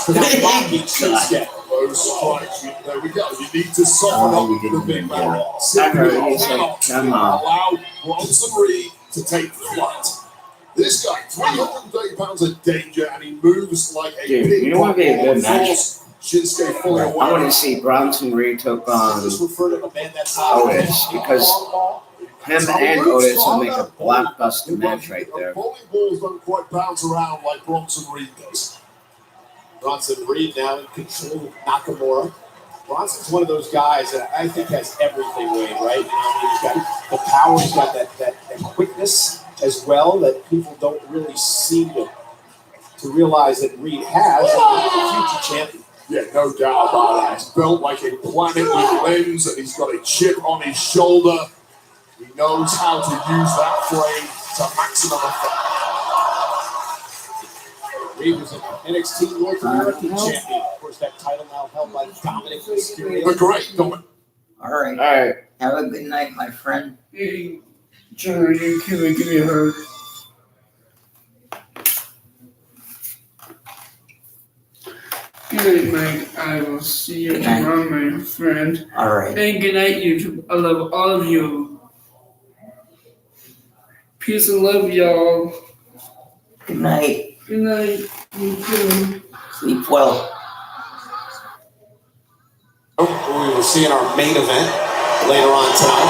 to be Mocking Shinsuke. those strikes. There we go. You need to soften up the big man. Simply allow Bronson Reed to take flight. This guy, 330 pounds of danger, and he moves like a Dude, big you know what would be a good match? Shinsuke fully I aware. want to see Bronson Reed took on Just refer to a man that size. Otis, because him and Otis will make a blockbuster match right there. Bowling balls don't quite bounce around like Bronson Reed does. Bronson Reed now in control of Nakamura. Bronson's one of those guys that I think has everything, Wade, right? You know, he's got the power, he's got that quickness as well that people don't really seem to realize that Reed has. Future champion. Yeah, no doubt about that. He's built like a planet with limbs, and he's got a chip on his shoulder. He knows how to use that frame to maximum effect. Reed was an NXT North American champion. Of course, that title now held by Dominic Mysterio. But great, Dominic. All right. All right. Have a good night, my friend. Hey, Johnny, can we give me a hug? Good night, Mike. I will see you tomorrow, my friend. All right. And good night, YouTube. I love all of you. Peace and love, y'all. Good night. Good night. You too. Sleep well. We will see in our main event later on tonight.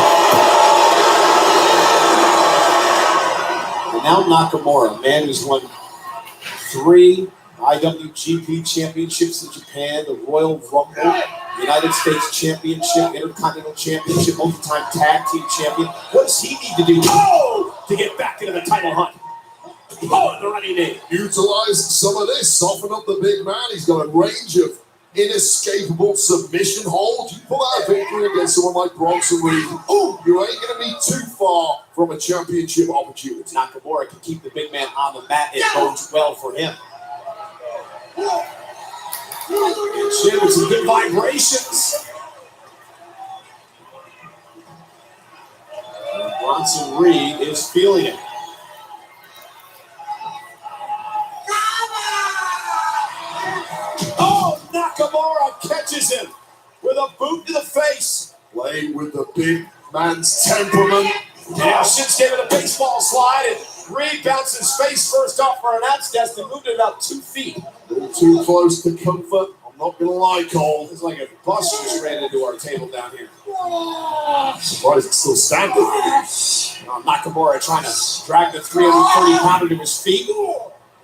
And now Nakamura, a man who's won 3 IWGP championships in Japan, the Royal Rumble, United States Championship, Intercontinental Championship, multi-time tag team champion. What does he need to do to get back into the title hunt? Oh, the running knee. Utilize some of this, soften up the big man. He's got a range of inescapable submission holds. You pull out a victory against someone like Bronson Reed, you ain't going to be too far from a championship opportunity. Nakamura can keep the big man on the mat. It bodes well for him. Shin with some good vibrations. Bronson Reed is feeling it. Oh, Nakamura catches him with a boot to the face. Playing with the big man's temperament. Yeah, Shinsuke with a baseball slide, and Reed bounced his face first off for an announce desk and moved it about 2 feet. A little too close to comfort. I'm not gonna lie, Cole. It's like a bus just ran into our table down here. Surprised it's still standing. Nakamura trying to drag the 330-pounder to his feet.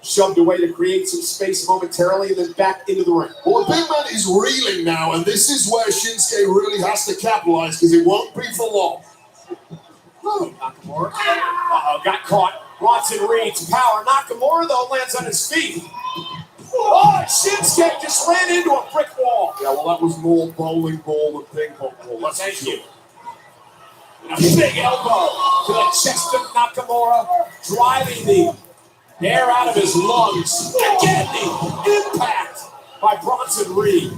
Shoved away to create some space momentarily, and then back into the ring. Well, the big man is reeling now, and this is where Shinsuke really has to capitalize because it won't be for long. Nakamura. Got caught. Bronson Reed's power. Nakamura, though, lands on his feet. Oh, Shinsuke just ran into a brick wall. Yeah, well, that was more bowling ball than ping pong ball. That's Thank you. And a big elbow to the chest of Nakamura, driving the air out of his lungs. Again, the impact by Bronson Reed.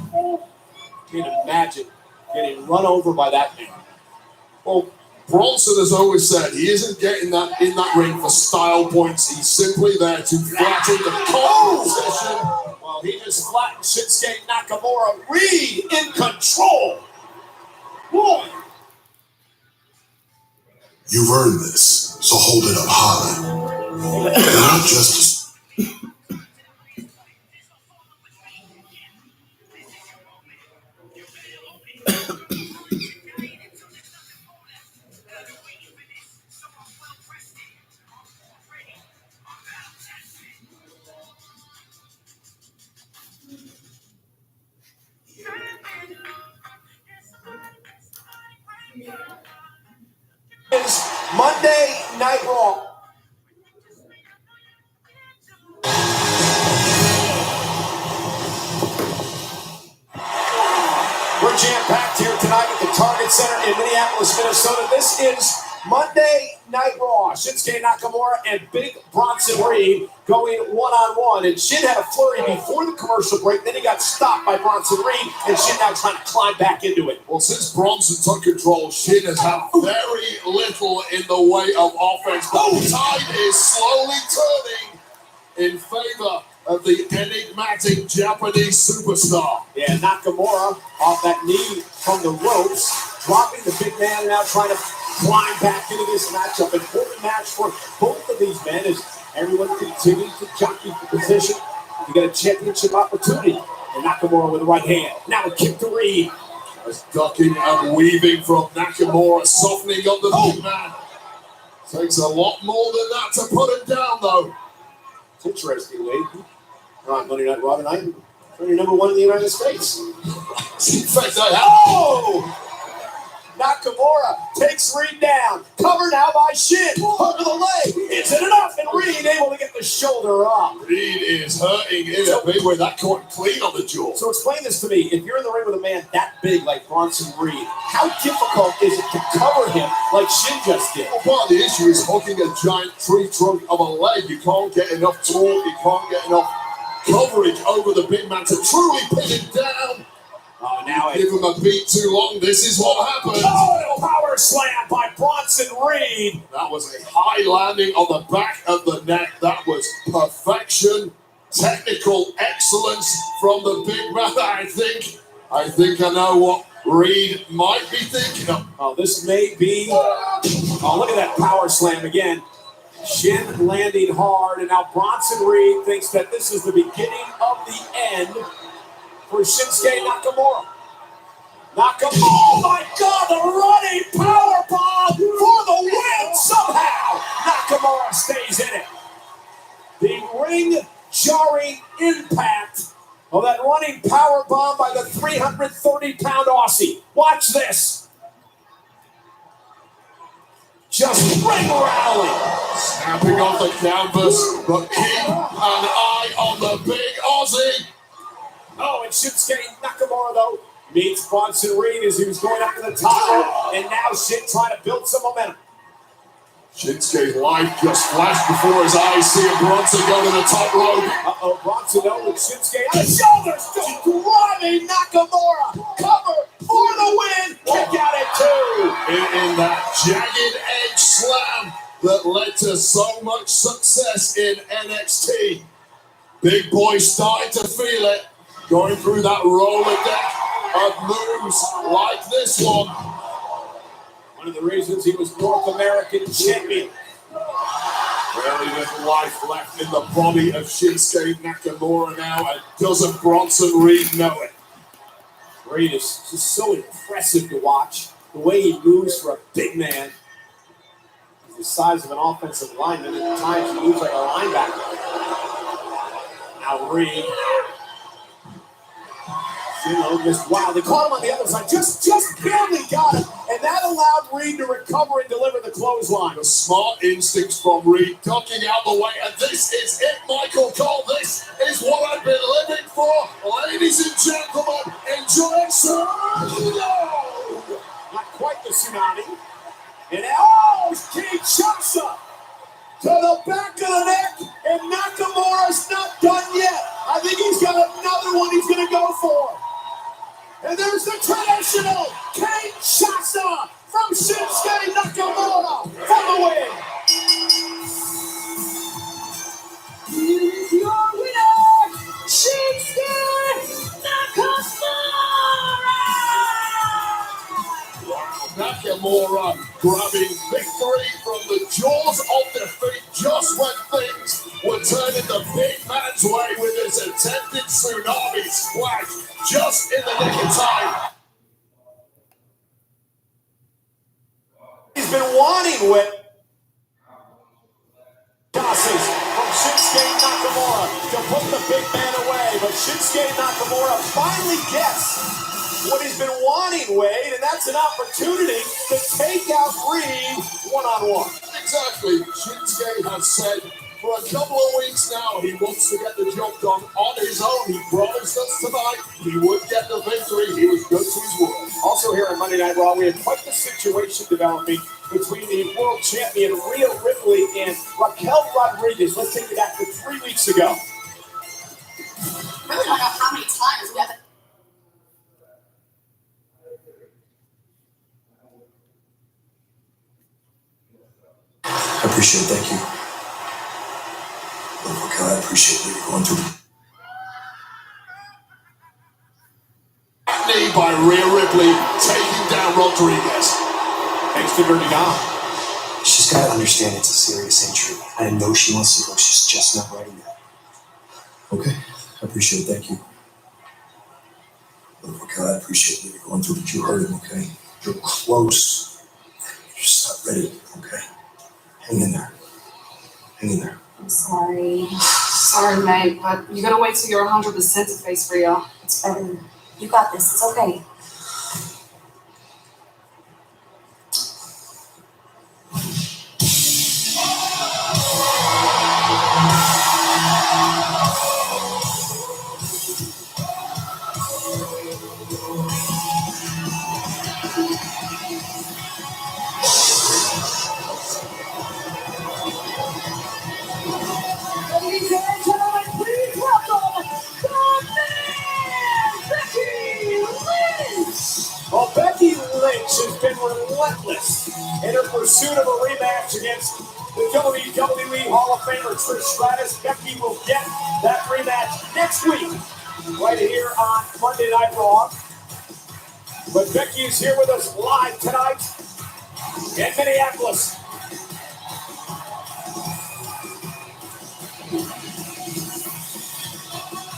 Can't imagine getting run over by that man. Well, Bronson has always said he isn't getting that in that ring for style points. He's simply there to flatten the competition. Well, he just flattened Shinsuke Nakamura. Reed in control. Boy. You've earned this, so hold it up high. Not just Is Monday Night Raw. We're jam-packed here tonight at the Target Center in Minneapolis, Minnesota. This is Monday Night Raw. Shinsuke Nakamura and Big Bronson Reed going one-on-one. And Shin had a flurry before the commercial break. Then he got stopped by Bronson Reed. And Shin now trying to climb back into it. Well, since Bronson took control, Shin has had very little in the way of offense. But the tide is slowly turning in favor of the enigmatic Japanese superstar. Yeah, Nakamura off that knee from the ropes, dropping the big man, now trying to climb back into this matchup. Important match for both of these men as everyone continues to jockey for position. You got a championship opportunity. And Nakamura with the right hand. Now a kick to Reed. As ducking and weaving from Nakamura, softening up the big man. Takes a lot more than that to put him down, though. It's interesting, Wade. On Monday Night Raw tonight, you're number one in the United States. In fact, Oh! Nakamura takes Reed down. Covered now by Shin. Under the leg. Is it enough? And Reed able to get the shoulder up. Reed is hurting in a big way. That caught clean on the jaw. So explain this to me. If you're in the ring with a man that big like Bronson Reed, how difficult is it to cover him like Shin just did? Well, part of the issue is hooking a giant tree trunk of a leg. You can't get enough torque. You can't get enough coverage over the big man to truly pin him down. Oh, now give him a beat too long. This is what happened. Oh, power slam by Bronson Reed. That was a high landing on the back of the neck. That was perfection, technical excellence from the big man. I think I know what Reed might be thinking of. Oh, this may be. Oh, look at that power slam again. Shin landing hard, and now Bronson Reed thinks that this is the beginning of the end for Shinsuke Nakamura. Oh my God, the running power bomb for the win somehow. Nakamura stays in it. The ring-jarring impact of that running power bomb by the 330-pound Aussie. Watch this. Just ring rally. Snapping off the canvas, but keep an eye on the big Aussie. Oh, and Shinsuke Nakamura, though, meets Bronson Reed as he was going up to the top. And now Shin trying to build some momentum. Shinsuke's life just flashed before his eyes, seeing Bronson go to the top rope. Uh-oh, Bronson with Shinsuke on his shoulders, just driving Nakamura. Cover for the win. Kick out at 2. In that jagged edge slam that led to so much success in NXT. Big Boy starting to feel it, going through that Rolodex of moves like this one. One of the reasons he was North American champion. Very little life left in the body of Shinsuke Nakamura now, and doesn't Bronson Reed know it? Reed is just so impressive to watch. The way he moves for a big man. He's the size of an offensive lineman, and at times he moves like a linebacker. Now Reed. Just wow, they caught him on the other side, just barely got him, and that allowed Reed to recover and deliver the clothesline. The smart instincts from Reed, ducking out the way, and this is it, Michael Cole. This is what I've been living for. Ladies and gentlemen, enjoy Tsunoda. Not quite the tsunami. And oh, Kinshasa to the back of the neck, and Nakamura's not done yet. I think he's got another one he's going to go for. And there's the traditional Kinshasa from Shinsuke Nakamura for the win. Here is your winner, Shinsuke Nakamura. Nakamura grabbing victory from the jaws of defeat just when things were turning the big man's way with his attempted tsunami splash just in the nick of time. He's been wanting with tosses from Shinsuke Nakamura to put the big man away, but Shinsuke Nakamura finally gets what he's been wanting, Wade, and that's an opportunity to take out Reed one-on-one. Exactly. Shinsuke has said for a couple of weeks now he wants to get the job done on his own. He promised us tonight he would get the victory. He was good to his word. Also here on Monday Night Raw, we had quite the situation developing between the world champion Rhea Ripley and Raquel Rodriguez. Let's take it back to 3 weeks ago. Really don't know how many times we have to. I appreciate it, thank you. Look, Raquel, I appreciate what you're going through. Knee by Rhea Ripley, taking down Rodriguez. Thanks to Dirty Dom. She's got to understand it's a serious injury. I know she wants to go, she's just not ready yet. Okay, I appreciate it, thank you. Look, Raquel, I appreciate what you're going through, but you're hurting, okay? You're close. You're just not ready, okay? Hang in there. Hang in there. I'm sorry. Sorry, mate, but you gotta wait till you're 100% to face Rhea. It's better. You got this. It's okay. Ladies and gentlemen, please welcome the man, Becky Lynch. Well, Becky Lynch has been relentless in her pursuit of a rematch against the WWE Hall of Famer Trish Stratus. Becky will get that rematch next week, right here on Monday Night Raw. But Becky is here with us live tonight in Minneapolis.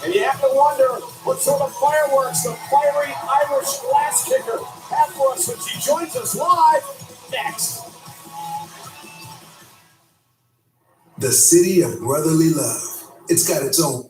And you have to wonder what sort of fireworks the fiery Irish glass kicker had for us when she joins us live next. The city of brotherly love. It's got its own.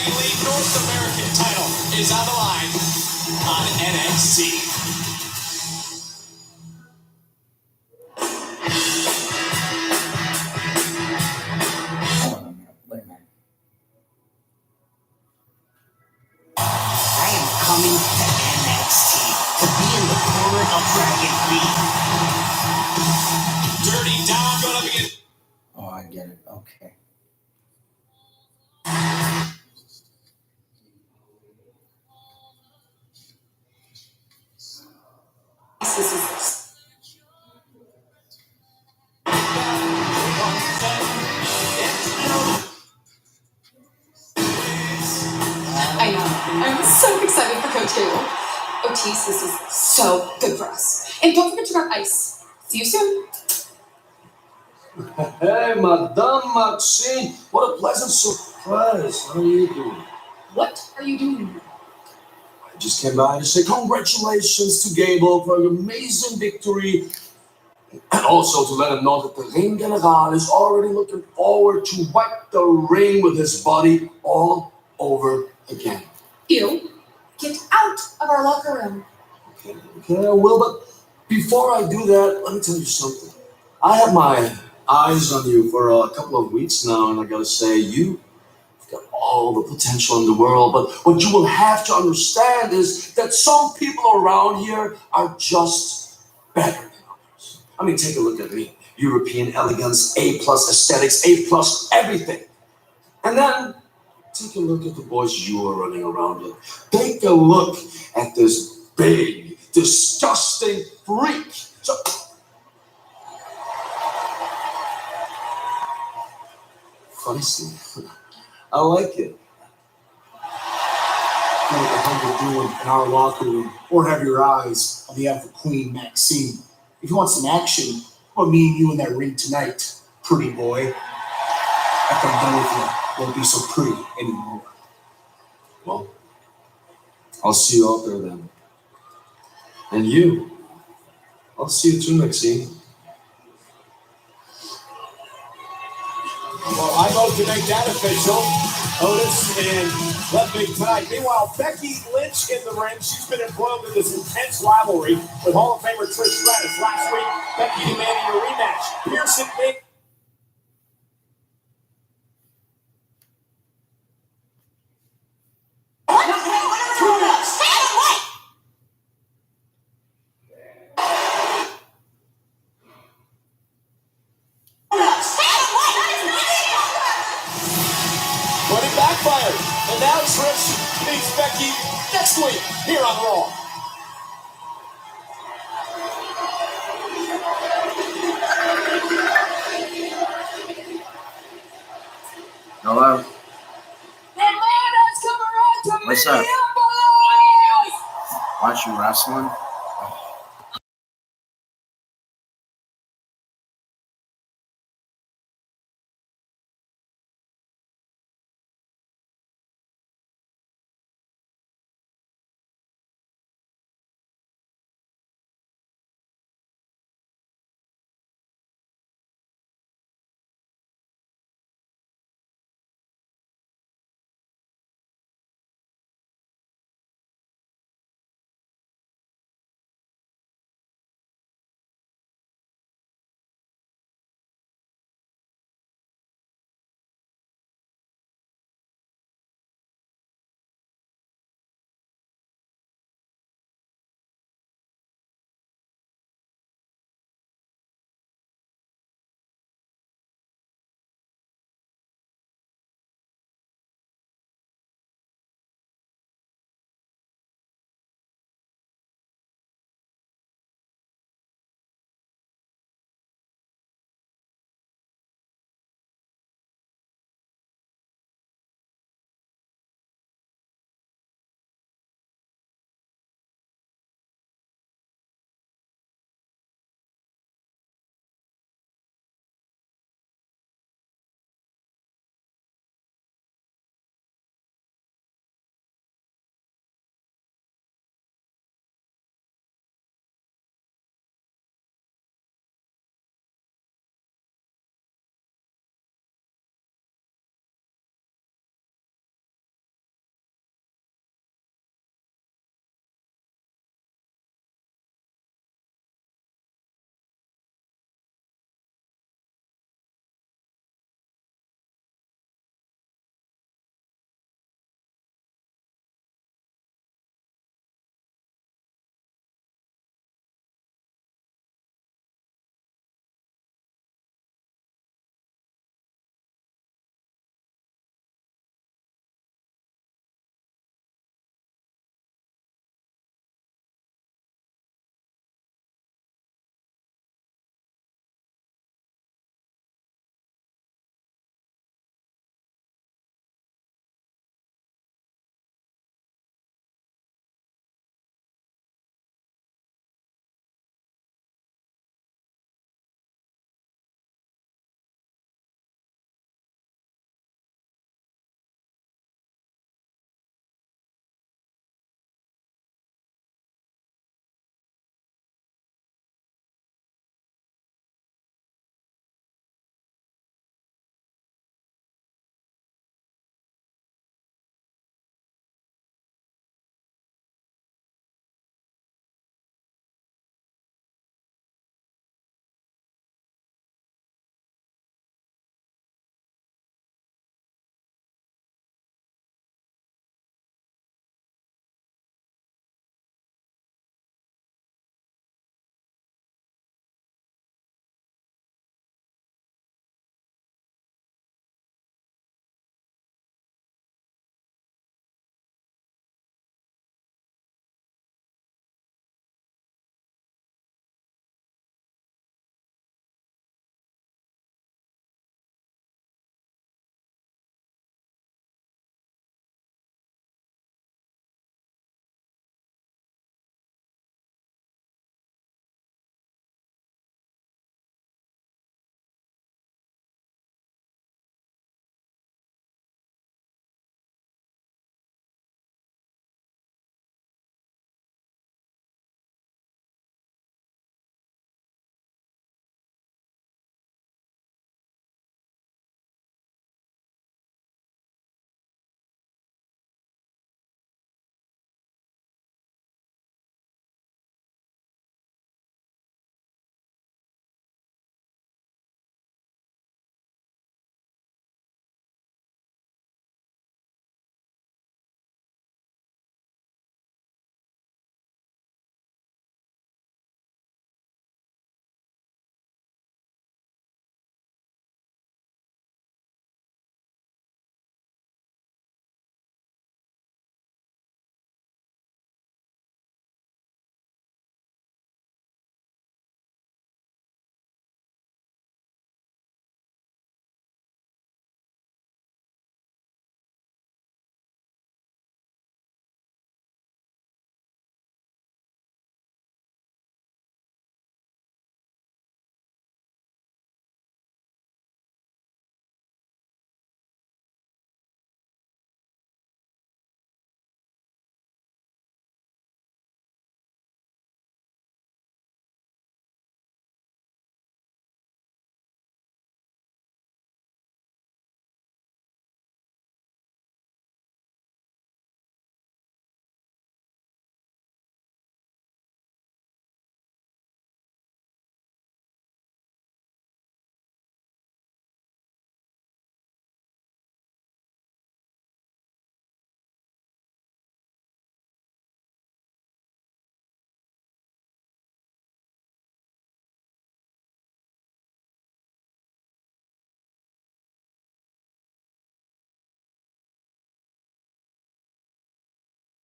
Dragon League North American title is on the line on NXT. Hold on a minute. Wait a minute. I am coming to NXT to be in the corner of Dragon League. Dirty Dom going up against. Oh, I get it. Okay. I know. I'm so excited for Coach Gable. Otis, this is so good for us. And don't forget to grab ice. See you soon. Hey, Madame Maxine, what a pleasant surprise. How are you doing? What are you doing here? I just came by to say congratulations to Gable for an amazing victory. And also to let him know that the Ring General is already looking forward to wipe the ring with his body all over again. You get out of our locker room. Okay, I will, but before I do that, let me tell you something. I have my eyes on you for a couple of weeks now, and I gotta say, you've got all the potential in the world, but what you will have to understand is that some people around here are just better than others. I mean, take a look at me. European elegance, A+ aesthetics, A+ everything. And then take a look at the boys you are running around with. Take a look at this big, disgusting freak. So, funny, I like it. Know what the hell you're doing in our locker room, or have your eyes on the other Queen Maxine. If you want some action, well, me and you in that ring tonight, pretty boy. After I'm done with you, won't be so pretty anymore. Well, I'll see you out there then. And you, I'll see you too, Maxine. Well, I vote to make that official. Otis and Left Big Tonight. Meanwhile, Becky Lynch in the ring. She's been embroiled in this intense rivalry with Hall of Famer Trish Stratus. Last week, Becky demanding a rematch. Pearson made. But it backfired. And now Trish meets Becky next week here on Raw. Hello? What's up? Watching wrestling?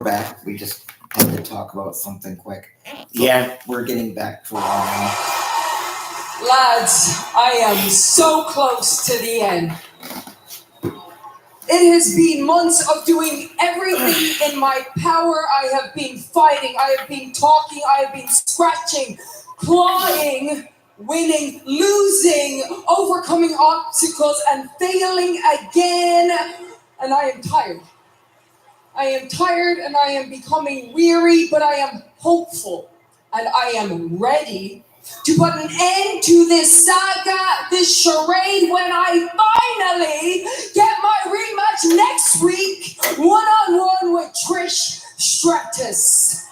back. We just had to talk about something quick. Yeah. We're getting back to Raw now. Lads, I am so close to the end. It has been months of doing everything in my power. I have been fighting, I have been talking, I have been scratching, clawing, winning, losing, overcoming obstacles, and failing again. And I am tired. I am tired and I am becoming weary, but I am hopeful and I am ready to put an end to this saga, this charade, when I finally get my rematch next week, one-on-one with Trish Stratus.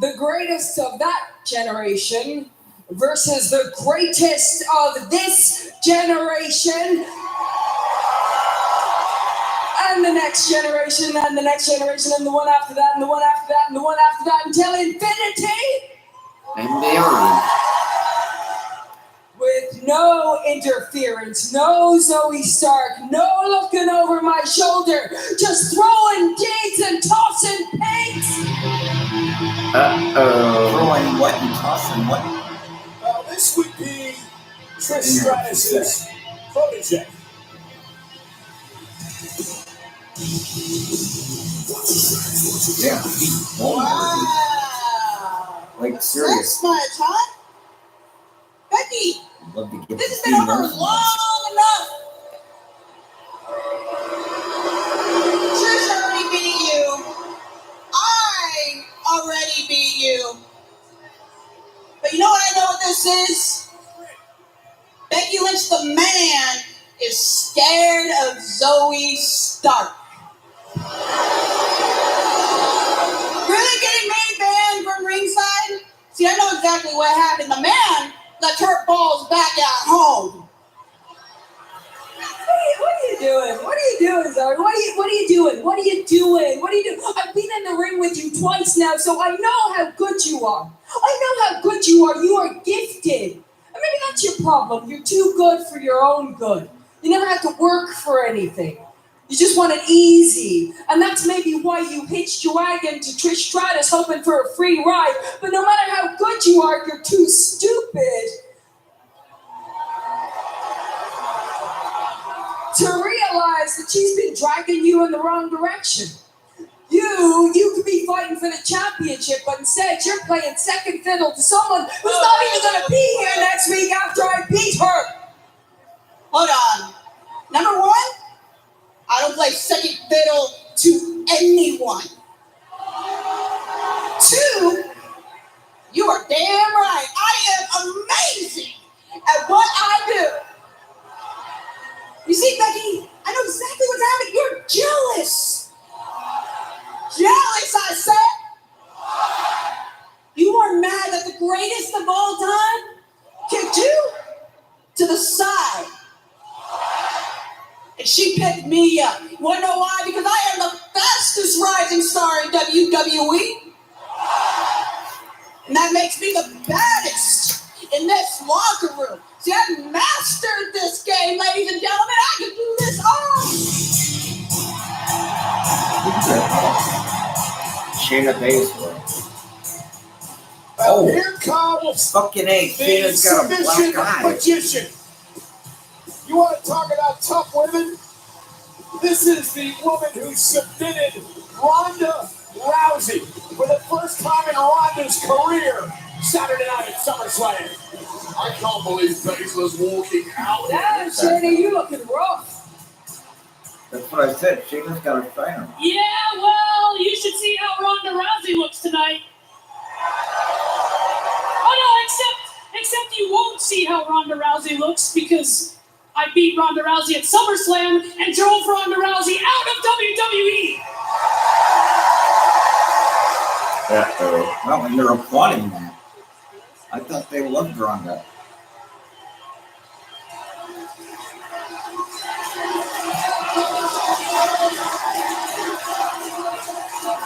The greatest of that generation versus the greatest of this generation. And the next generation, and the next generation, and the one after that, and the one after that, and the one after that, until infinity. And beyond. With no interference, no Zoe Stark, no looking over my shoulder, just throwing digs and tossing pigs. Throwing what and tossing what? This would be Trish Stratus's protege. Yeah. Wow. Like serious. That's much, huh? Becky, Love to get this has the been over females. long enough. Trish already beat you. I already beat you. But you know what I know what this is? Becky Lynch, the man, is scared of Zoe Stark. Really getting me banned from ringside? See, I know exactly what happened. The man left her balls back at home. What are you doing? What are you doing, Zoe? What are you doing? What are you doing? What are you doing? I've been in the ring with you twice now, so I know how good you are. I know how good you are. You are gifted. And maybe that's your problem. You're too good for your own good. You never have to work for anything. You just want it easy. And that's maybe why you hitched your wagon to Trish Stratus hoping for a free ride. But no matter how good you are, you're too stupid to realize that she's been dragging you in the wrong direction. You could be fighting for the championship, but instead you're playing second fiddle to someone who's not even going to be here next week after I beat her. Hold on. Number one, I don't play second fiddle to anyone. Two, you are damn right. I am amazing at what I do. You see, Becky, I know exactly what's happening. You're jealous. Jealous, I said. You are mad that the greatest of all time kicked you to the side. And she picked me up. You wanna know why? Because I am the fastest rising star in WWE. And that makes me the baddest in this locker room. See, I've mastered this game, ladies and gentlemen. I can do this all. Shayna Baszler. Well, here comes Fucking A. the Shayna's got a submission black eye. magician. You want to talk about tough women? This is the woman who submitted Ronda Rousey for the first time in Ronda's career Saturday night at SummerSlam. I can't believe Baszler's walking out. Damn, Shayna, you looking rough. That's what I said. Shayna's got a trainer. Yeah, well, you should see how Ronda Rousey looks tonight. Oh no, except you won't see how Ronda Rousey looks because I beat Ronda Rousey at SummerSlam and drove Ronda Rousey out of WWE. Well, and they're applauding that. I thought they loved Ronda.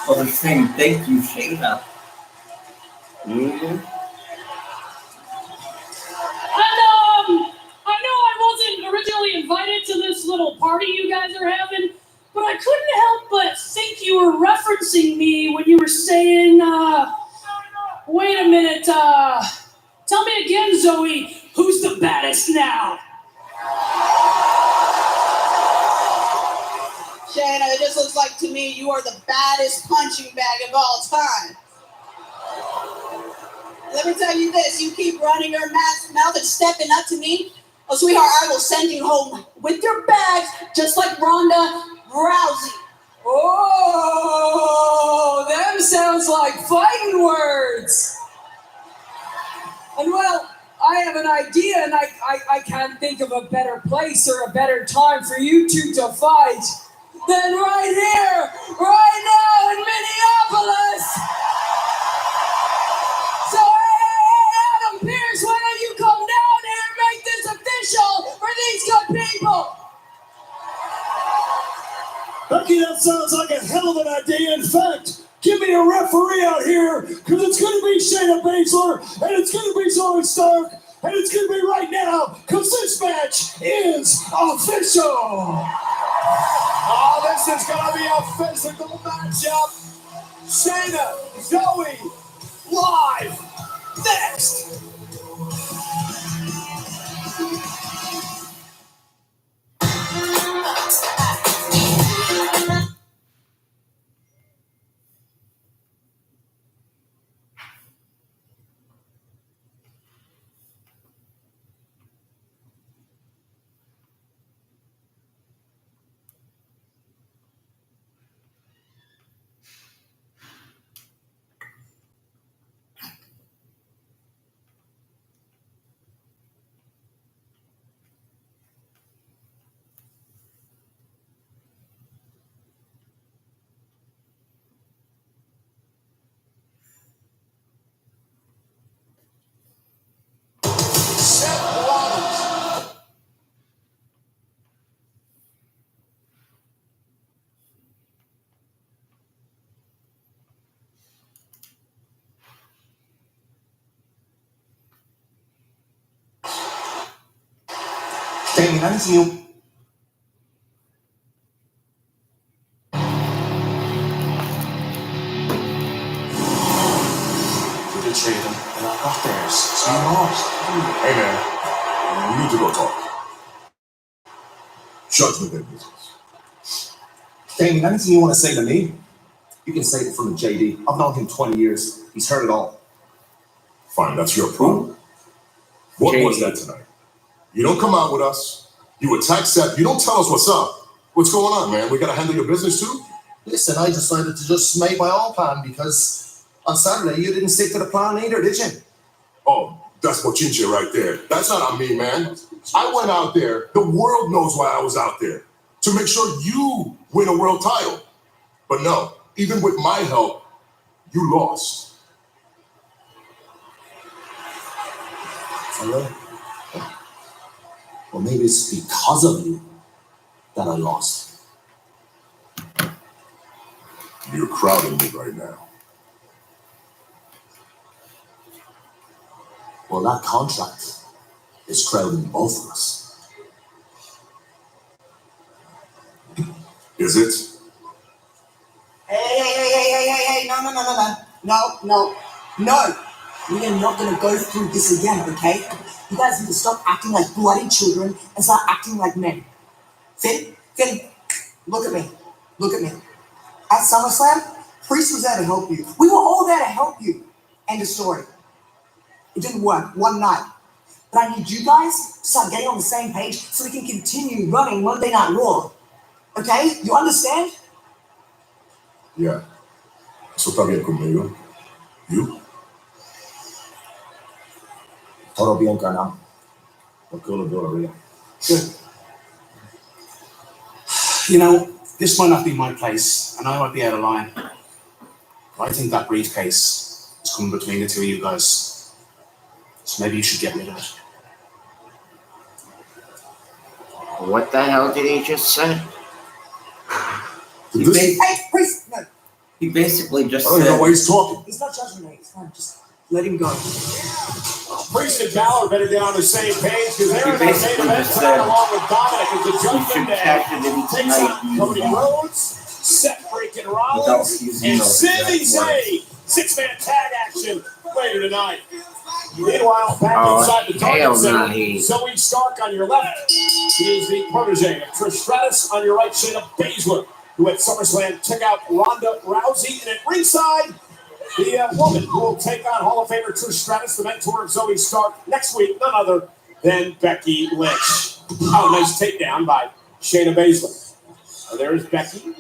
Well, they're saying thank you, Shayna. Mm-hmm. And I know I wasn't originally invited to this little party you guys are having, but I couldn't help but think you were referencing me when you were saying, wait a minute, tell me again, Zoe, who's the baddest now? Shayna, it just looks like to me you are the baddest punching bag of all time. Let me tell you this, you keep running your mouth and stepping up to me, oh sweetheart, I will send you home with your bags just like Ronda Rousey. Oh, them sounds like fighting words. And well, I have an idea, and I can't think of a better place or a better time for you two to fight than right here, right now in Minneapolis. So, hey, Adam Pearce, why don't you come down here and make this official for these good people? Becky, that sounds like a hell of an idea. In fact, give me a referee out here, because it's going to be Shayna Baszler, and it's going to be Zoe Stark, and it's going to be right now, because this match is official. Oh, this is going to be a physical matchup. Shayna, Zoe, live, next. Terminando you. We betrayed them, and I got theirs, so you lost. Hey man, we need to go talk. Judgment Day business. Damien, anything you want to say to me, you can say it from the JD. I've known him 20 years. He's heard it all. Fine, that's your problem. What was that tonight? You don't come out with us. You attack Seth. You don't tell us what's up. What's going on, man? We got to handle your business too? Listen, I decided to just make my own plan because on Saturday you didn't stick to the plan either, did you? Oh, that's Bochinche right there. That's not on me, man. I went out there. The world knows why I was out there. To make sure you win a world title. But no, even with my help, you lost. Hello? Well, maybe it's because of you that I lost. You're crowding me right now. Well, that contract is crowding both of us. Is it? Hey, no. We are not going to go through this again, okay? You guys need to stop acting like bloody children and start acting like men. Finn, look at me. At SummerSlam, Priest was there to help you. We were all there to help you. End of story. It didn't work one night. But I need you guys to start getting on the same page so we can continue running Monday Night Raw. Okay? You understand? Yeah. Eso está bien conmigo. You? Todo bien, carnal. What color do I read? Good. You know, this might not be my place, and I might be out of line. But I think that briefcase is coming between the two of you guys. So maybe you should get rid of it. What the hell did he just say? Hey, Priest, no. He basically just I don't even know why he's talking. It's not judgment, mate. It's fine. Just Let him go. Priest and Balor better get on the same page because they're in the main basically event just tonight said along with Dominic as the we Judgment should Day cash it in takes tonight on Cody Rhodes, Seth freaking without Rollins, using and those Sami exact Zayn. 6-man tag action later tonight. Meanwhile, back Oh, inside the Target hell Center, no, he- Zoe Stark on your left. She is the protege of Trish Stratus. On your right, Shayna Baszler, who at SummerSlam took out Ronda Rousey. And at ringside, the woman who will take on Hall of Famer Trish Stratus, the mentor of Zoe Stark, next week, none other than Becky Lynch. Oh, nice takedown by Shayna Baszler. There's Becky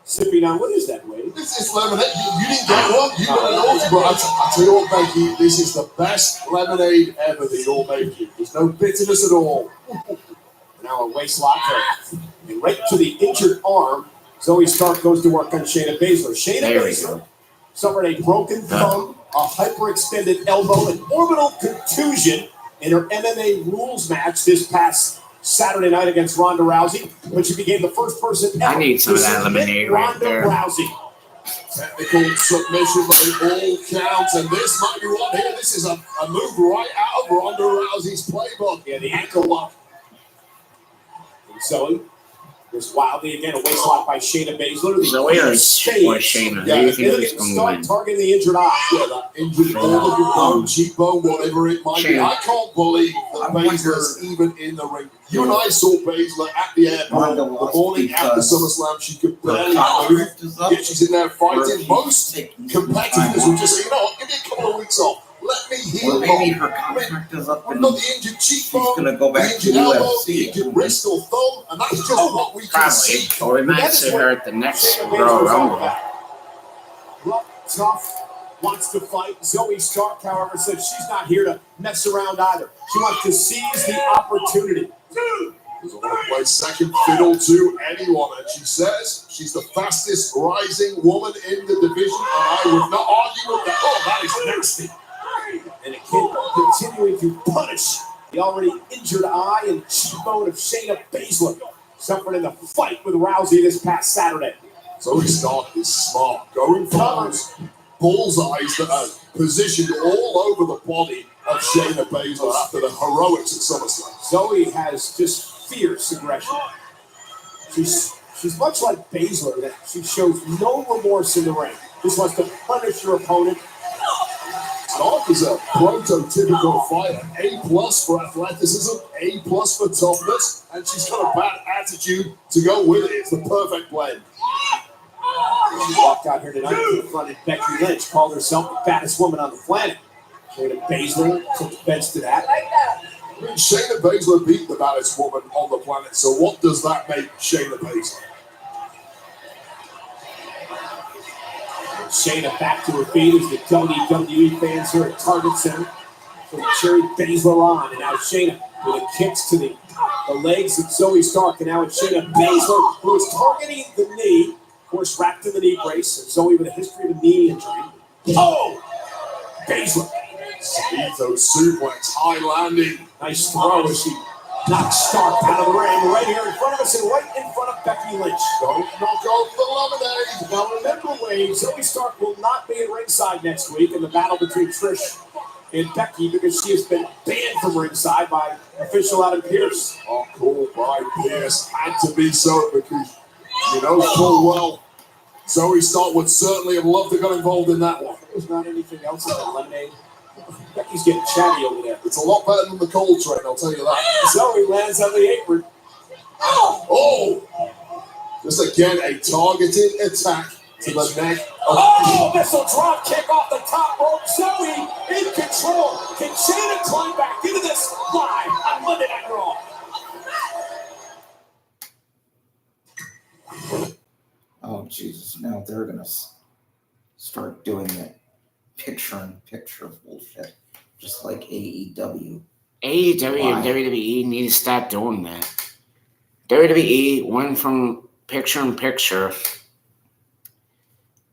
sipping on, what is that, Wade? This is lemonade. You didn't get one. You got an naughty, but I tell you what, Becky, this is the best lemonade ever that you're making. There's no bitterness at all. Now a waist lock there. And right to the injured arm, Zoe Stark goes to work on Shayna Baszler. Shayna There we Baszler suffered a broken thumb, a hyperextended elbow, an orbital contusion in her MMA rules match this past Saturday night against Ronda Rousey, but she became the first person ever I need some to of that submit lemonade right Ronda there. Rousey. Technical submission by all counts, and this might be one here. This is a move right out of Ronda Rousey's playbook. Yeah, the ankle lock. And Zoe was wildly again a waist lock by Shayna Baszler. The Zoe or spades. Shayna? Who Yeah, do you think look is at going to start win? targeting the injured eye. Yeah, that injured all of your bone, cheekbone, whatever it might be. Shayna. I can't believe that Baszler's even in the ring. You and I saw Baszler at the airport the morning after SummerSlam. She could barely move. Yet she's in there fighting. Most competitors would just say, you know what, give me a couple of weeks off. Let me heal. Well, maybe her contract is up I've and got the injured cheekbone, gonna go back the to injured elbow, UFC. the injured wrist or thumb, and that's just what we can Probably. see. Or we might That is see what her at the next Shayna Royal Baszler's all Rumble. about. Rough, tough, wants to fight. Zoe Stark, however, says she's not here to mess around either. She wants to seize the opportunity. Doesn't want to play second fiddle to anyone, and she says she's the fastest rising woman in the division, and I would not argue with that. Oh, that is nasty. And a kid continuing to punish the already injured eye and cheekbone of Shayna Baszler, suffered in the fight with Rousey this past Saturday. Zoe Stark is smart, going for those bullseyes that are positioned all over the body of Shayna Baszler after the heroics at SummerSlam. Zoe has just fierce aggression. She's much like Baszler, that she shows no remorse in the ring. Just wants to punish her opponent. Stark is a prototypical fighter. A+ for athleticism, A+ for toughness, and she's got a bad attitude to go with it. It's the perfect blend. She walked out here tonight and confronted Becky Lynch, called herself the baddest woman on the planet. Shayna Baszler took offense to that. I mean, Shayna Baszler beat the baddest woman on the planet, so what does that make Shayna Baszler? Shayna back to her feet as the WWE fans here at Target Center. So Cherry Baszler on, and now Shayna with the kicks to the legs of Zoe Stark, and now it's Shayna Baszler who is targeting the knee, of course wrapped in the knee brace, and Zoe with a history of a knee injury. Oh! Baszler. Ethos suplex, high landing. Nice throw as she knocks Stark out of the ring right here in front of us and right in front of Becky Lynch. Don't knock off the lemonade. Now remember, Wade, Zoe Stark will not be at ringside next week in the battle between Trish and Becky because she has been banned from ringside by official Adam Pearce. Oh, cool, by Pierce. Had to be so because you know full well Zoe Stark would certainly have loved to get involved in that one. There's not anything else in the lemonade. Becky's getting chatty over there. It's a lot better than the cold train, I'll tell you that. Zoe lands on the apron. Oh! Just again, a targeted attack to the neck. Oh, missile drop kick off the top rope. Zoe in control. Can Shayna climb back into this live on Monday Night Raw? Oh, Jesus. Now they're going to start doing that picture-in-picture bullshit, just like AEW. AEW Why? and WWE need to stop doing that. WWE went from picture-in-picture,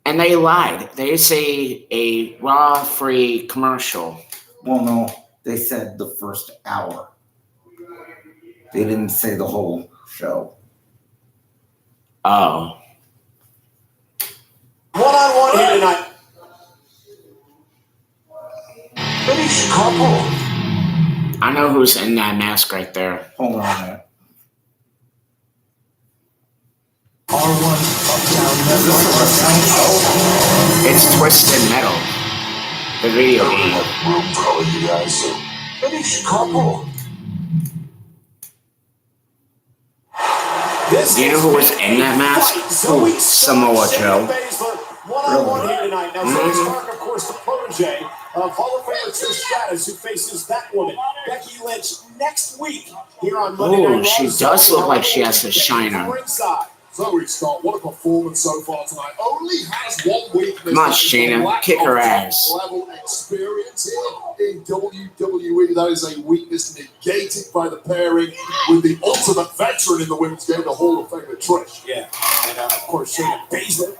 and they lied. They say a Raw-free commercial. Well, no, they said the first hour. They didn't say the whole show. Oh. One-on-one here tonight. I know who's in that mask right there. Hold on a minute. It's Twisted Metal, the video game. I'm calling you guys a finished couple. Do you know who was in that mask? Who? Samoa Joe. One-on-one here tonight. Now, Zoe Stark, of course, the protege of Hall of Famer Trish Stratus, who faces that woman, Becky Lynch, next week here on Monday Night Raw. Oh, she does look like she has a shiner. Zoe Stark, what a performance so far tonight. Only has one weakness. Come on, Shayna, kick her ass. Level experience here in WWE. That is a weakness negated by the pairing with the ultimate veteran in the women's game, the Hall of Famer Trish. Yeah, and of course, Shayna Baszler.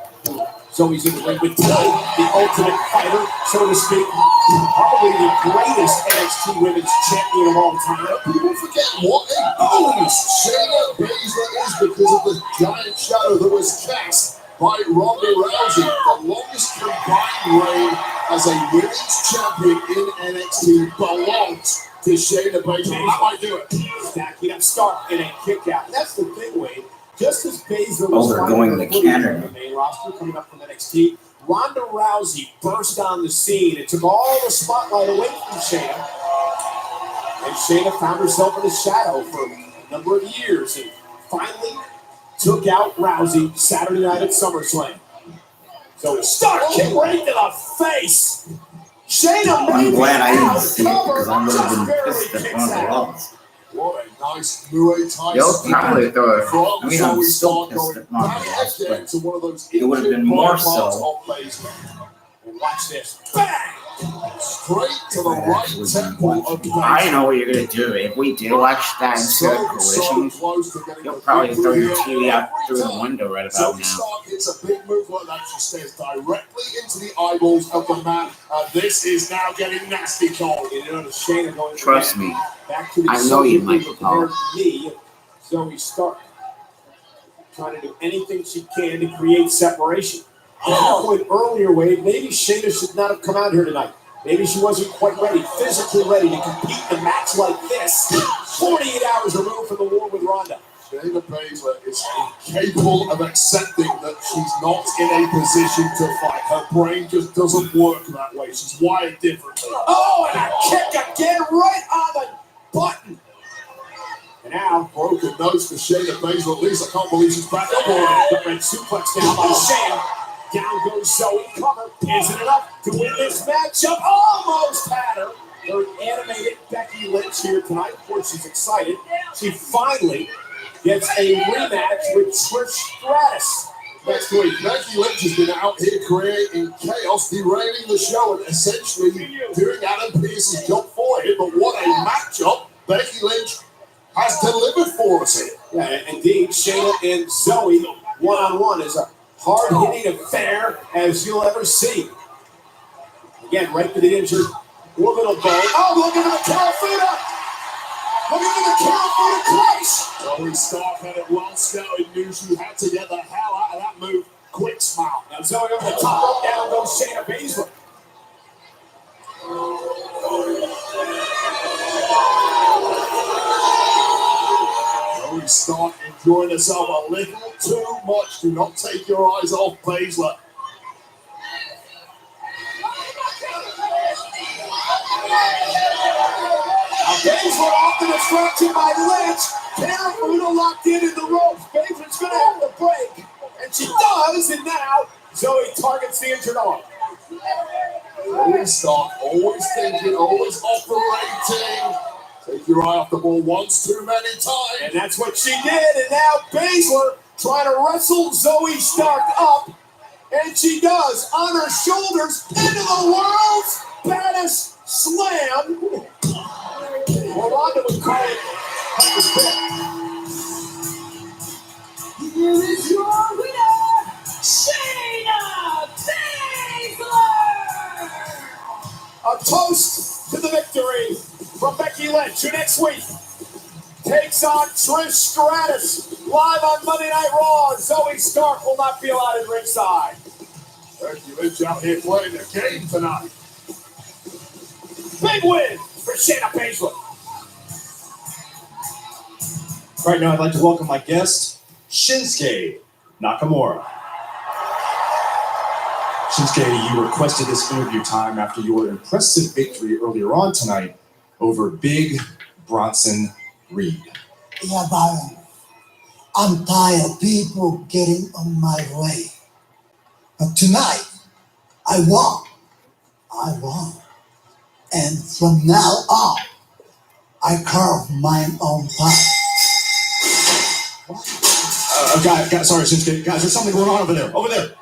Zoe's in the ring with tonight, the ultimate fighter, so to speak. Probably the greatest NXT Women's Champion of all time. People forget what a bonus Shayna Baszler is because of the giant shadow that was cast by Ronda Rousey. The longest combined reign as a women's champion in NXT belongs to Shayna Baszler. How I do it? Stacking up Stark in a kick out. That's the thing, Wade. Just as Baszler Oh, was they're fighting going the to Canada. the main roster coming up from NXT, Ronda Rousey burst on the scene and took all the spotlight away from Shayna. And Shayna found herself in the shadow for a number of years and finally took out Rousey Saturday night at SummerSlam. So it Stark kick right to the face. Shayna I'm made glad I out didn't see it because I would have been pissed if kicks Ronda out. lost. What a nice Muay Thai. You'll probably throw it. I mean, I'm still pissed if Ronda lost, but it would have been more so. And watch this. Bang! Straight to the right temple of I know what you're gonna do. If we do watch that instead of Collision, you'll probably throw your TV out through the window right about now. Stark hits a big move like that. She stares directly into the eyeballs of the man. This is now getting nasty, Cole. You know, Shayna going Trust me. back to the I know you, subject Michael of Cole. me, Zoe Stark, trying to do anything she can to create separation. At that point earlier, Wade, maybe Shayna should not have come out here tonight. Maybe she wasn't quite ready, physically ready to compete in a match like this. 48 hours removed from the war with Ronda. Shayna Baszler is incapable of accepting that she's not in a position to fight. Her brain just doesn't work that way. She's wired differently. Oh, and a kick again right on the button. And now, Broken nose for Shayna Baszler. At least I can't believe she's back up already. the red suplex down by Shayna. Down goes Zoe. Cover. Isn't enough to win this matchup. Almost had her. Her animated Becky Lynch here tonight. Of course, she's excited. She finally gets a rematch with Trish Stratus next week. Becky Lynch has been out here creating chaos, derailing the show, and essentially doing Adam Pearce's job for him. But what a matchup Becky Lynch has delivered for us here. Yeah, indeed. Shayna and Zoe one-on-one is a hard-hitting affair as you'll ever see. Again, right to the injured orbital bone. Oh, look at the California! Look at the California clutch! Zoe Stark had it well scouted, knew she had to get the hell out of that move. Quick smile. Now Zoe over the top rope, down goes Shayna Baszler. Zoe Stark enjoying herself a little too much. Do not take your eyes off Baszler. Baszler off the distraction by Lynch. California locked in the ropes. Baszler's going to have to break. And she does, and now Zoe targets the injured arm. Zoe Stark always thinking, always operating. Take your eye off the ball once too many times. And that's what she did. And now Baszler trying to wrestle Zoe Stark up. And she does on her shoulders into the world's baddest slam. Ronda would call it Here is your winner, Shayna Baszler! a toast to the victory from Becky Lynch, who next week takes on Trish Stratus live on Monday Night Raw. Zoe Stark will not be allowed at ringside. Becky Lynch out here playing the game tonight. Big win for Shayna Baszler. Right now, I'd like to welcome my guest, Shinsuke Nakamura. Shinsuke, you requested this interview time after your impressive victory earlier on tonight over Big Bronson Reed. Yeah, Byron. I'm tired of people getting on my way. But tonight, I won. I won. And from now on, I carve my own path. Guys, sorry, Shinsuke. Guys, there's something going on over there. Over there.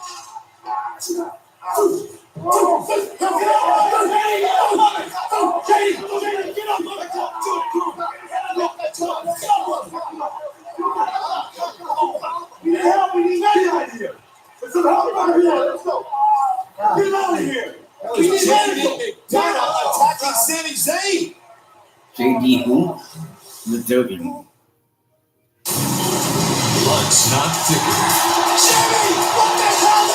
Attacking Sami Zayn. JD who? The Duggan. Blood's not thicker. Jimmy, what the hell?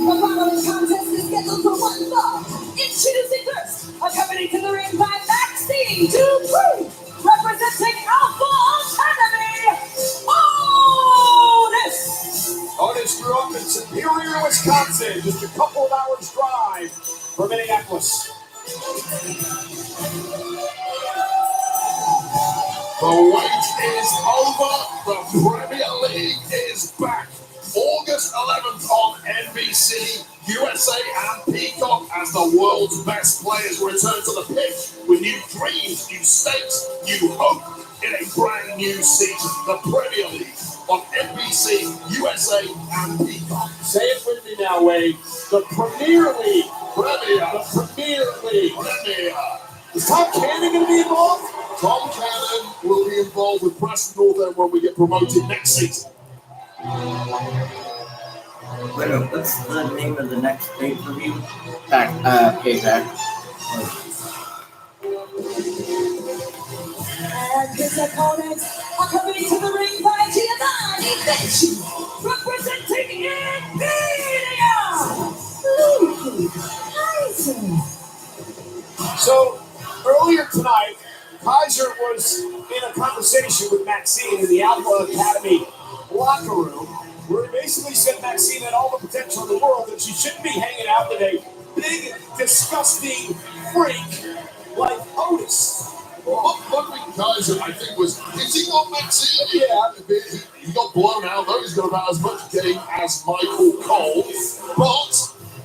The following contest is scheduled for one fall. Introducing first, accompanied to the ring by Maxine Dupree, representing Alpha Academy, Otis! Otis grew up in Superior, Wisconsin, just a couple of hours drive from Minneapolis. The wait is over. The Premier League is back. August 11th on NBC, USA and Peacock as the world's best players return to the pitch with new dreams, new stakes, new hope in a brand new season. The Premier League on NBC, USA and Peacock. Say it with me now, Wade. The Premier League. Premier. The Premier League. Premier. Is Tom Cannon going to be involved? Tom Cannon will be involved with Preston North End when we get promoted next season. What's the name of the next pay-per-view? Payback. And his opponent, accompanied to the ring by Giovanni Vinci, representing Invidia, Luke Kaiser. So, earlier tonight, Kaiser was in a conversation with Maxine in the Alpha Academy locker room, where he basically said Maxine had all the potential in the world, that she shouldn't be hanging out with a big, disgusting freak like Otis. Well, Ludwig Kaiser, I think, was hitting on Maxine. Yeah, he got blown out, though. He's got about as much game as Michael Cole. But,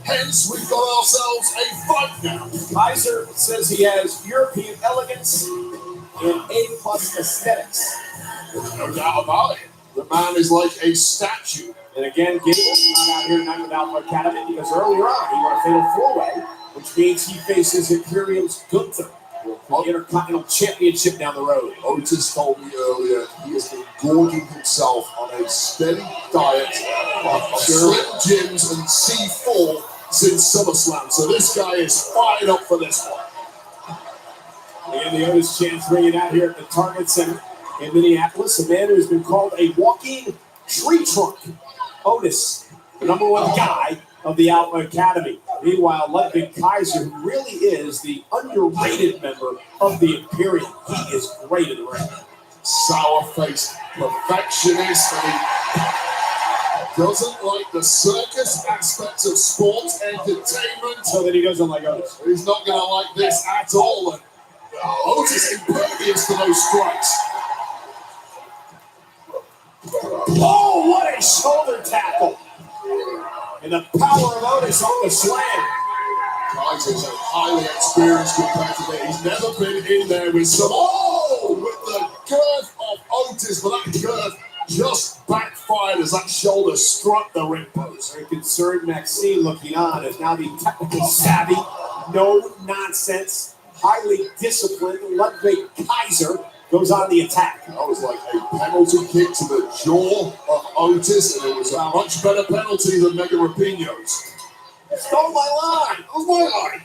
hence, we've got ourselves a fight now. Kaiser says he has European elegance and A+ aesthetics. No doubt about it. The man is like a statue. And again, Gable not out here tonight with Alpha Academy because earlier on he won a fatal four-way, which means he faces Imperium's Gunther for the Intercontinental Championship down the road. Otis told me earlier he has been gorging himself on a steady diet of Slim Jims and C4 since SummerSlam. So this guy is fired up for this one. And the Otis chants ringing out here at the Target Center in Minneapolis. A man who has been called a walking tree trunk. Otis, the number one guy of the Alpha Academy. Meanwhile, Ludwig Kaiser, who really is the underrated member of the Imperium. He is great in the ring. Sour-faced perfectionist. doesn't like the circus aspects of sports entertainment. So then he doesn't like Otis. He's not going to like this at all. And Otis impervious to those strikes. Oh, what a shoulder tackle. And the power of Otis on the slam. Kaiser's a highly experienced competitor. He's never been in there with some. Oh, with the girth of Otis, but that girth just backfired as that shoulder struck the ring post. Very concerned Maxine looking on as now the technical savvy, no nonsense, highly disciplined Ludwig Kaiser goes on the attack. That was like a penalty kick to the jaw of Otis, and it was a much better penalty than Mega Rapino's. Stole my line. It was my line.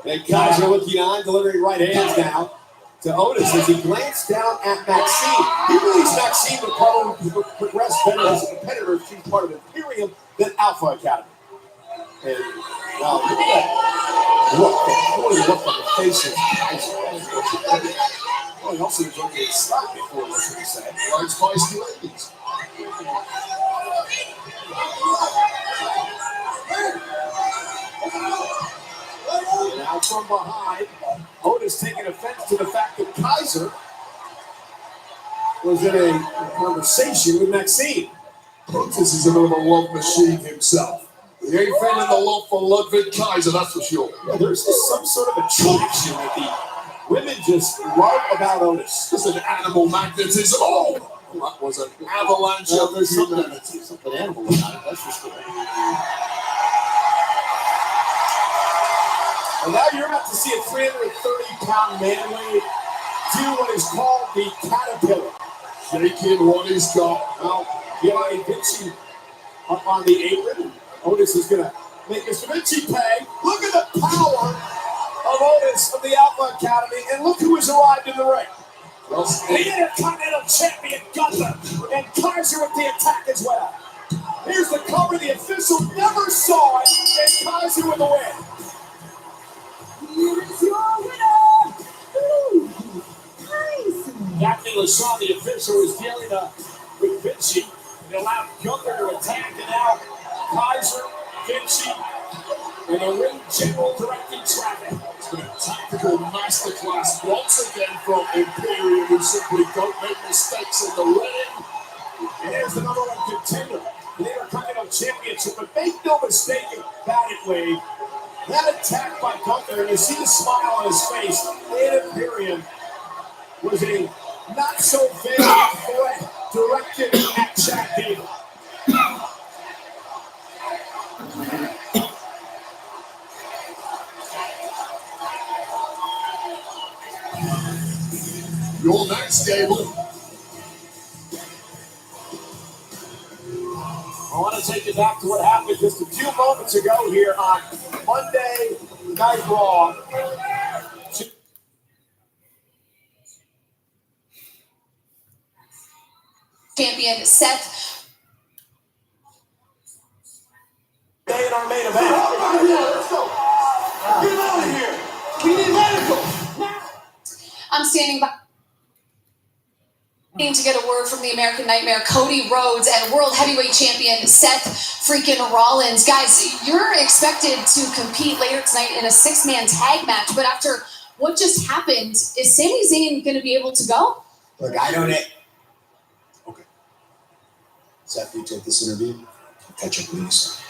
And Kaiser looking on, delivering right hands now to Otis as he glanced down at Maxine. He believes Maxine would probably progress better as a competitor if she's part of Imperium than Alpha Academy. And now look at that. Look on the face of Kaiser. Well, he also was going to get slapped before, that's what he said. Right, spicy ladies. Now from behind, Otis taking offense to the fact that Kaiser was in a conversation with Maxine. Otis is a bit of a love machine himself. He ain't finding the love for Ludwig Kaiser, that's for sure. Yeah, there's just some sort of attraction that the women just love about Otis. Just an animal magnetism. Oh! That was an avalanche of humanity. Something animal about it, that's for sure. And now you're about to see a 330-pound manweight do what is called the caterpillar. Shaking what he's got. Now, Eli Vinci up on the apron. Otis is going to make Mr. Vinci pay. Look at the power of Otis of the Alpha Academy, and look who has arrived in the ring. The Intercontinental Champion Gunther, and Kaiser with the attack as well. Here's the cover. The official never saw it, and Kaiser with the win. Here is your winner, Ooh, Kaiser. Daphne LaShawn, the official, is dealing with Vinci. It allowed Gunther to attack, and now Kaiser, Vinci, and the ring general directing traffic. It's been a tactical masterclass once again from Imperium, who simply don't make mistakes in the ring. And there's the number one contender, the Intercontinental Championship. But make no mistake about it, Wade. That attack by Gunther, and you see the smile on his face, in Imperium was a not-so-veiled threat directed at Chad Gable. You're next, Gable. I want to take you back to what happened just a few moments ago here on Monday Night Raw. Champion Seth. Today in our main event. Let's go. Get out of here. We need medical. I'm standing by to get a word from the American Nightmare, Cody Rhodes, and World Heavyweight Champion Seth freaking Rollins. Guys, you're expected to compete later tonight in a 6-man tag match, but after what just happened, is Sami Zayn going to be able to go? Look, I don't. Okay. So after you take this interview, I'll catch up with you soon.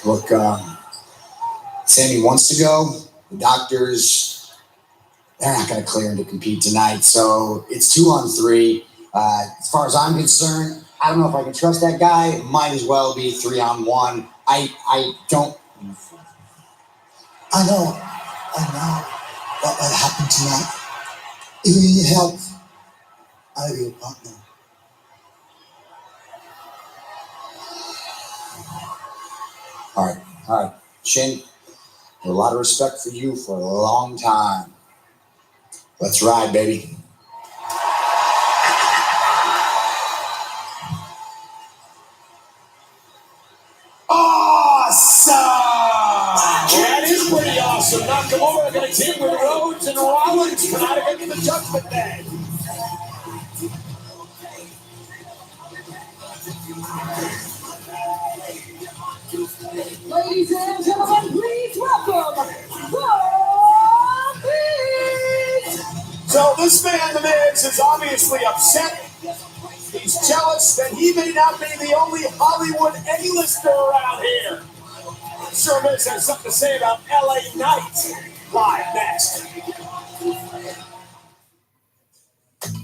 Look, Sammy wants to go. The doctors, they're not going to clear him to compete tonight. So it's 2-on-3. As far as I'm concerned, I don't know if I can trust that guy. Might as well be 3-on-1. I don't. I know what happened tonight. If you need help, I'll be your partner. All right. Shane, a lot of respect for you for a long time. Let's ride, baby. Awesome! That is pretty awesome. Nakamura going to team with Rhodes and Rollins tonight against the Judgment Day. Ladies and gentlemen, please welcome The Miz. So this man, The Miz, is obviously upset. He's jealous that he may not be the only Hollywood A-lister around here. I'm sure Miz has something to say about LA Knight. Live next.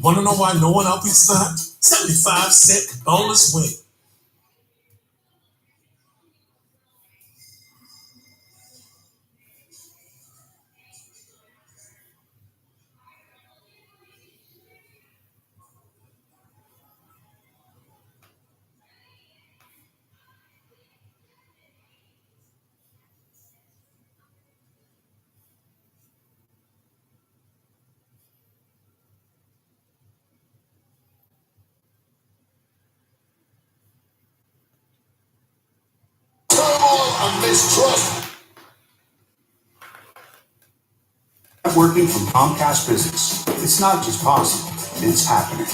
Want to know why no one out there signed? 75-cent boneless wing. A mistrust. Working from Comcast Business. It's not just possible, it's happening.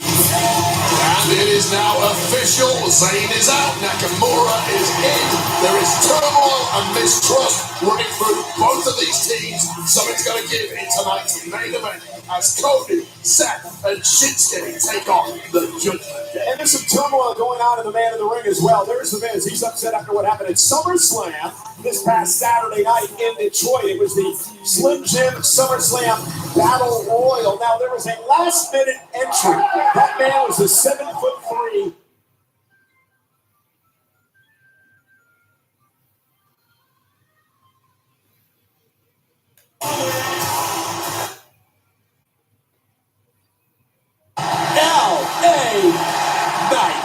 And it is now official. Zayn is out. Nakamura is in. There is turmoil and mistrust running through both of these teams. Something's going to give in tonight's main event as Cody, Seth, and Shinsuke take on the Judgment Day. And there's some turmoil going on in the Man in the Ring as well. There's The Miz. He's upset after what happened at SummerSlam this past Saturday night in Detroit. It was the Slim Jim SummerSlam Battle Royal. Now, there was a last-minute entry. That man was a 7'3" LA Knight.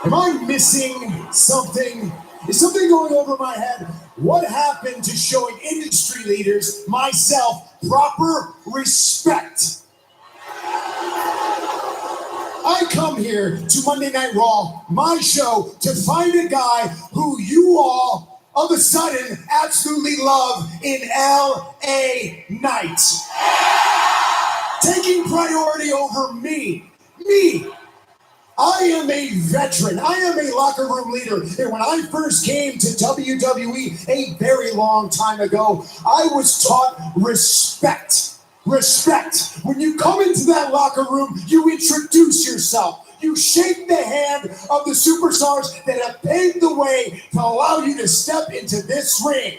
Am I missing something? Is something going over my head? What happened to showing industry leaders, myself, proper respect? I come here to Monday Night Raw, my show, to find a guy who you all, of a sudden, absolutely love in LA Knight. Taking priority over me. Me. I am a veteran. I am a locker room leader. And when I first came to WWE a very long time ago, I was taught respect. Respect. When you come into that locker room, you introduce yourself. You shake the hand of the superstars that have paved the way to allow you to step into this ring.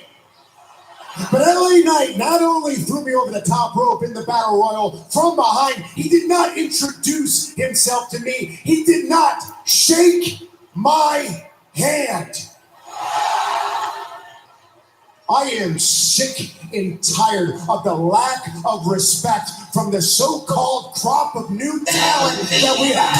But LA Knight not only threw me over the top rope in the Battle Royal from behind, he did not introduce himself to me. He did not shake my hand. I am sick and tired of the lack of respect from the so-called crop of new talent that we have.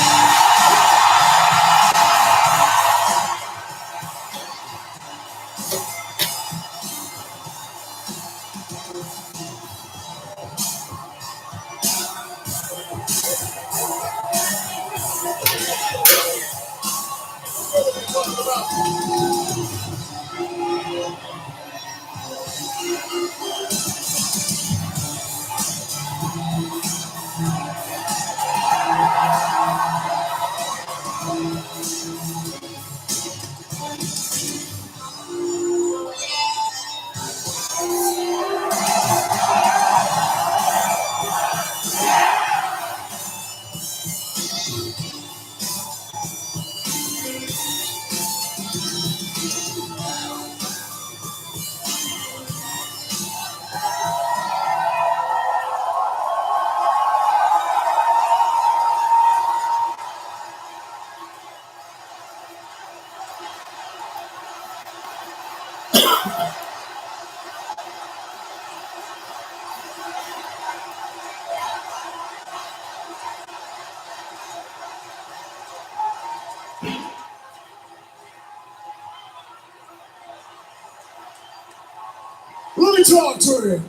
Let me talk to you.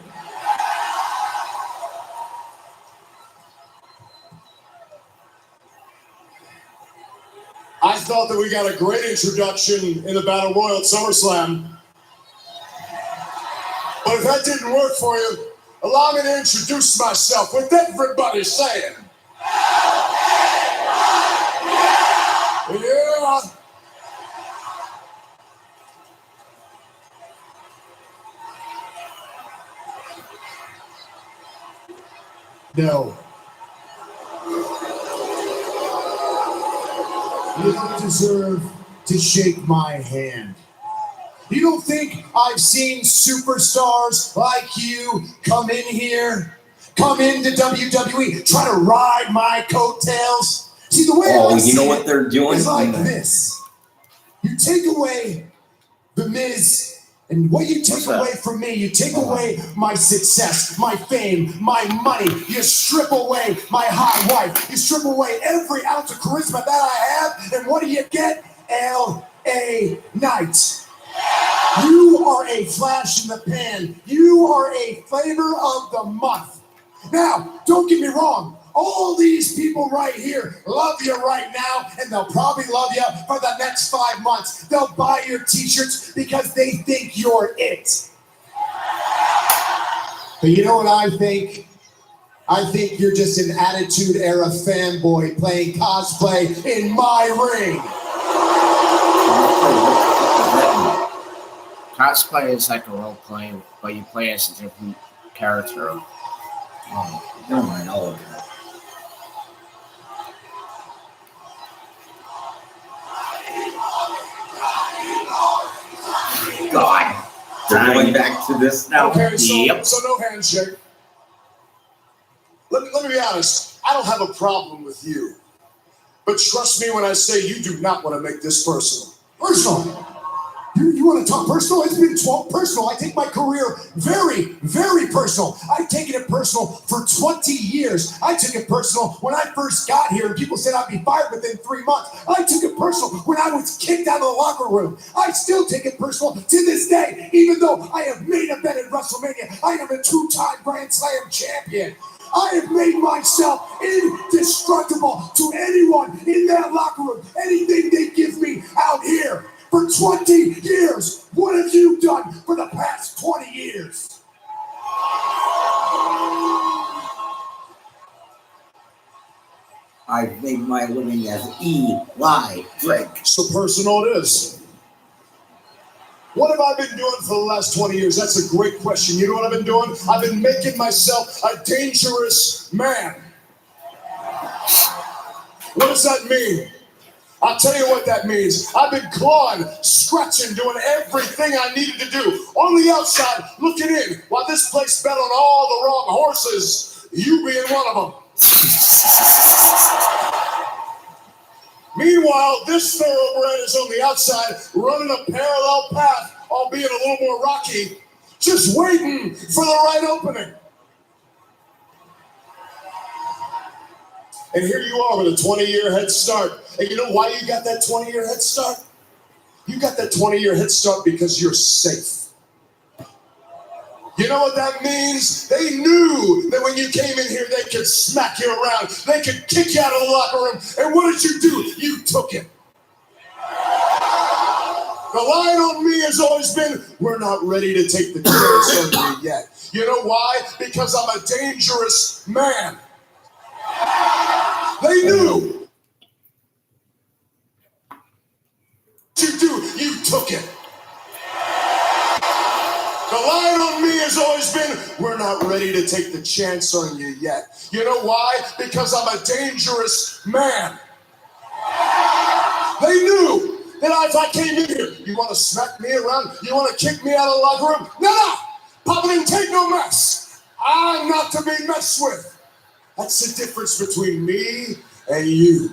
I thought that we got a great introduction in the Battle Royal at SummerSlam. But if that didn't work for you, allow me to introduce myself with everybody saying, yeah. No. You don't deserve to shake my hand. You don't think I've seen superstars like you come in here, come into WWE, try to ride my coattails? See, the way I see you know what they're doing? is like this. You take away The Miz, and what you take away from me, you take away my success, my fame, my money. You strip away my hot wife. You strip away every ounce of charisma that I have, and what do you get? L.A. Knight. You are a flash in the pan. You are a flavor of the month. Now, don't get me wrong. All these people right here love you right now, and they'll probably love you for the next 5 months. They'll buy your t-shirts because they think you're it. But you know what I think? I think you're just an Attitude Era fanboy playing cosplay in my ring. Cosplay is like a role play, but you play as a different character. Never mind, I'll look at it. God. They're going back to this now. Okay, so no handshake. Let me be honest. I don't have a problem with you. But trust me when I say you do not want to make this personal. Personal? You want to talk personal? It's been personal. I take my career very, very personal. I've taken it personal for 20 years. I took it personal when I first got here and people said I'd be fired within 3 months. I took it personal when I was kicked out of the locker room. I still take it personal to this day, even though I have main evented WrestleMania. I am a 2-time Grand Slam champion. I have made myself indestructible to anyone in that locker room. Anything they give me out here. For 20 years, what have you done for the past 20 years? I've made my living as Eli Drake. So personal it is. What have I been doing for the last 20 years? That's a great question. You know what I've been doing? I've been making myself a dangerous man. What does that mean? I'll tell you what that means. I've been clawing, scratching, doing everything I needed to do. On the outside, looking in, while this place bet on all the wrong horses, you being one of them. Meanwhile, this thoroughbred is on the outside, running a parallel path, albeit a little more rocky, just waiting for the right opening. And here you are with a 20-year head start. And you know why you got that 20-year head start? You got that 20-year head start because you're safe. You know what that means? They knew that when you came in here, they could smack you around. They could kick you out of the locker room. And what did you do? You took it. The line on me has always been, we're not ready to take the chance on you yet. You know why? Because I'm a dangerous man. They knew. What you do? You took it. The line on me has always been, we're not ready to take the chance on you yet. You know why? Because I'm a dangerous man. They knew that if I came in here, you want to smack me around? You want to kick me out of the locker room? No. Papa didn't take no mess. I'm not to be messed with. That's the difference between me and you.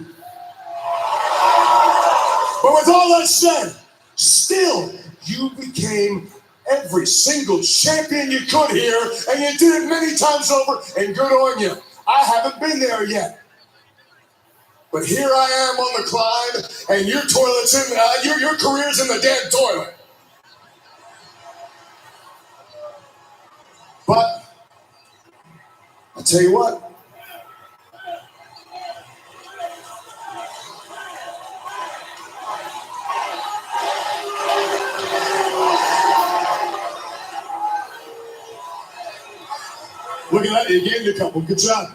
But with all that said, still, you became every single champion you could here, and you did it many times over, and good on you. I haven't been there yet. But here I am on the climb, and your toilet's in, your career's in the damn toilet. But, I'll tell you what, Look at that, you gained a couple. Good job.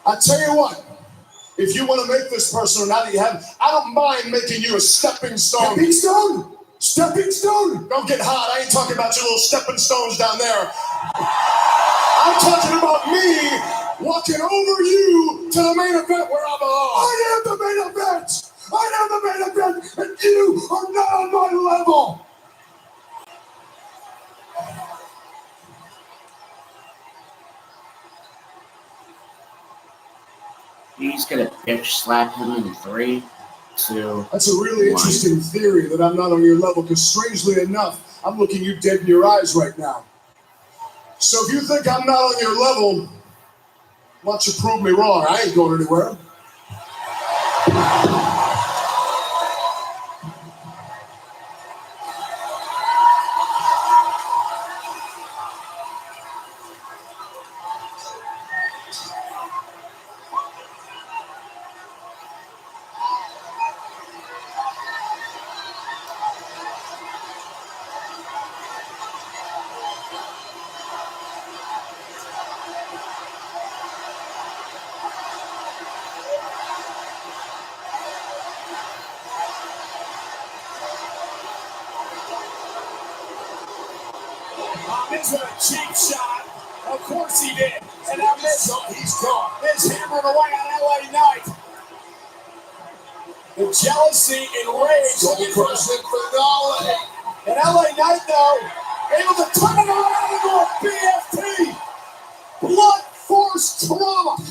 I tell you what, if you want to make this personal now that you have, I don't mind making you a stepping stone. Stepping stone? Stepping stone? Don't get hot. I ain't talking about your little stepping stones down there. I'm talking about me walking over you to the main event where I belong. I am the main event. I am the main event, and you are not on my level. He's gonna bitch slap him in 3, 2. That's a really 1. interesting theory that I'm not on your level, because strangely enough, I'm looking you dead in your eyes right now. So if you think I'm not on your level, why don't you prove me wrong? I ain't going anywhere. Miz with a cheap shot. Of course he did. And now Miz, he's gone. Miz hammering away on LA Knight. The jealousy and rage. Crushing finale. And LA Knight, though, able to turn it around into a BFT. Blood force trauma. I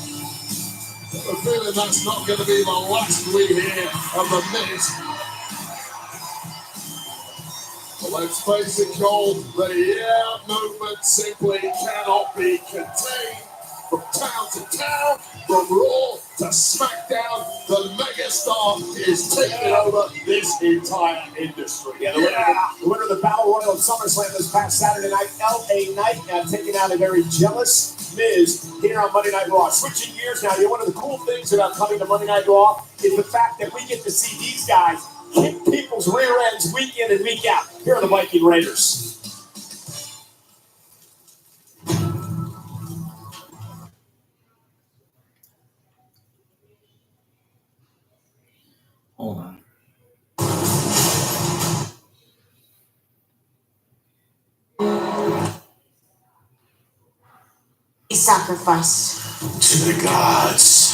have a feeling that's not going to be the last we hear of the Miz. Well, let's face it, Cole, the yeah movement simply cannot be contained. From town to town, from Raw to SmackDown, the megastar is taking over this entire industry. Yeah, the winner of the Battle Royal of SummerSlam this past Saturday night, LA Knight, taking out a very jealous Miz here on Monday Night Raw. Switching gears now, one of the cool things about coming to Monday Night Raw is the fact that we get to see these guys kick people's rear ends week in and week out. Here are the Viking Raiders. Hold on. He sacrificed To the gods.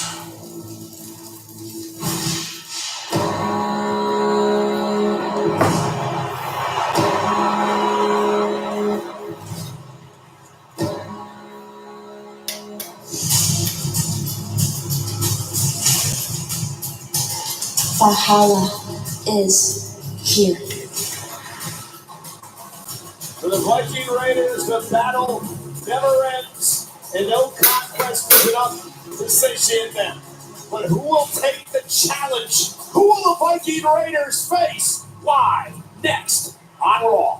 Valhalla is here. For the Viking Raiders, the battle never ends, and no conquest is enough to satiate them. But who will take the challenge? Who will the Viking Raiders face? Live next on Raw.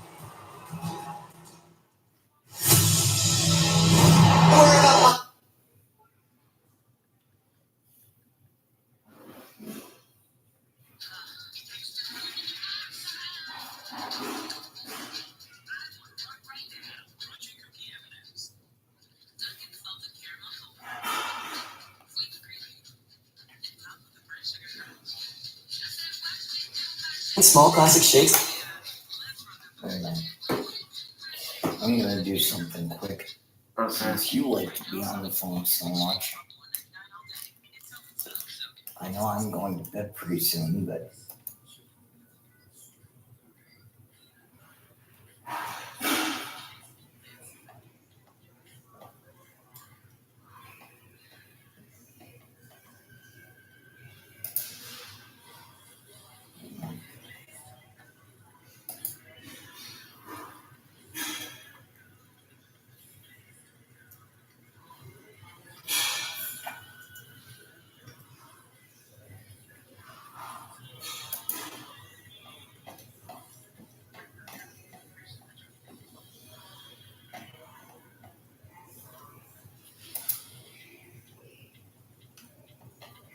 Small classic shakes. Wait a minute. I'm gonna do something quick. Since you like to be on the phone so much. I know I'm going to bed pretty soon, but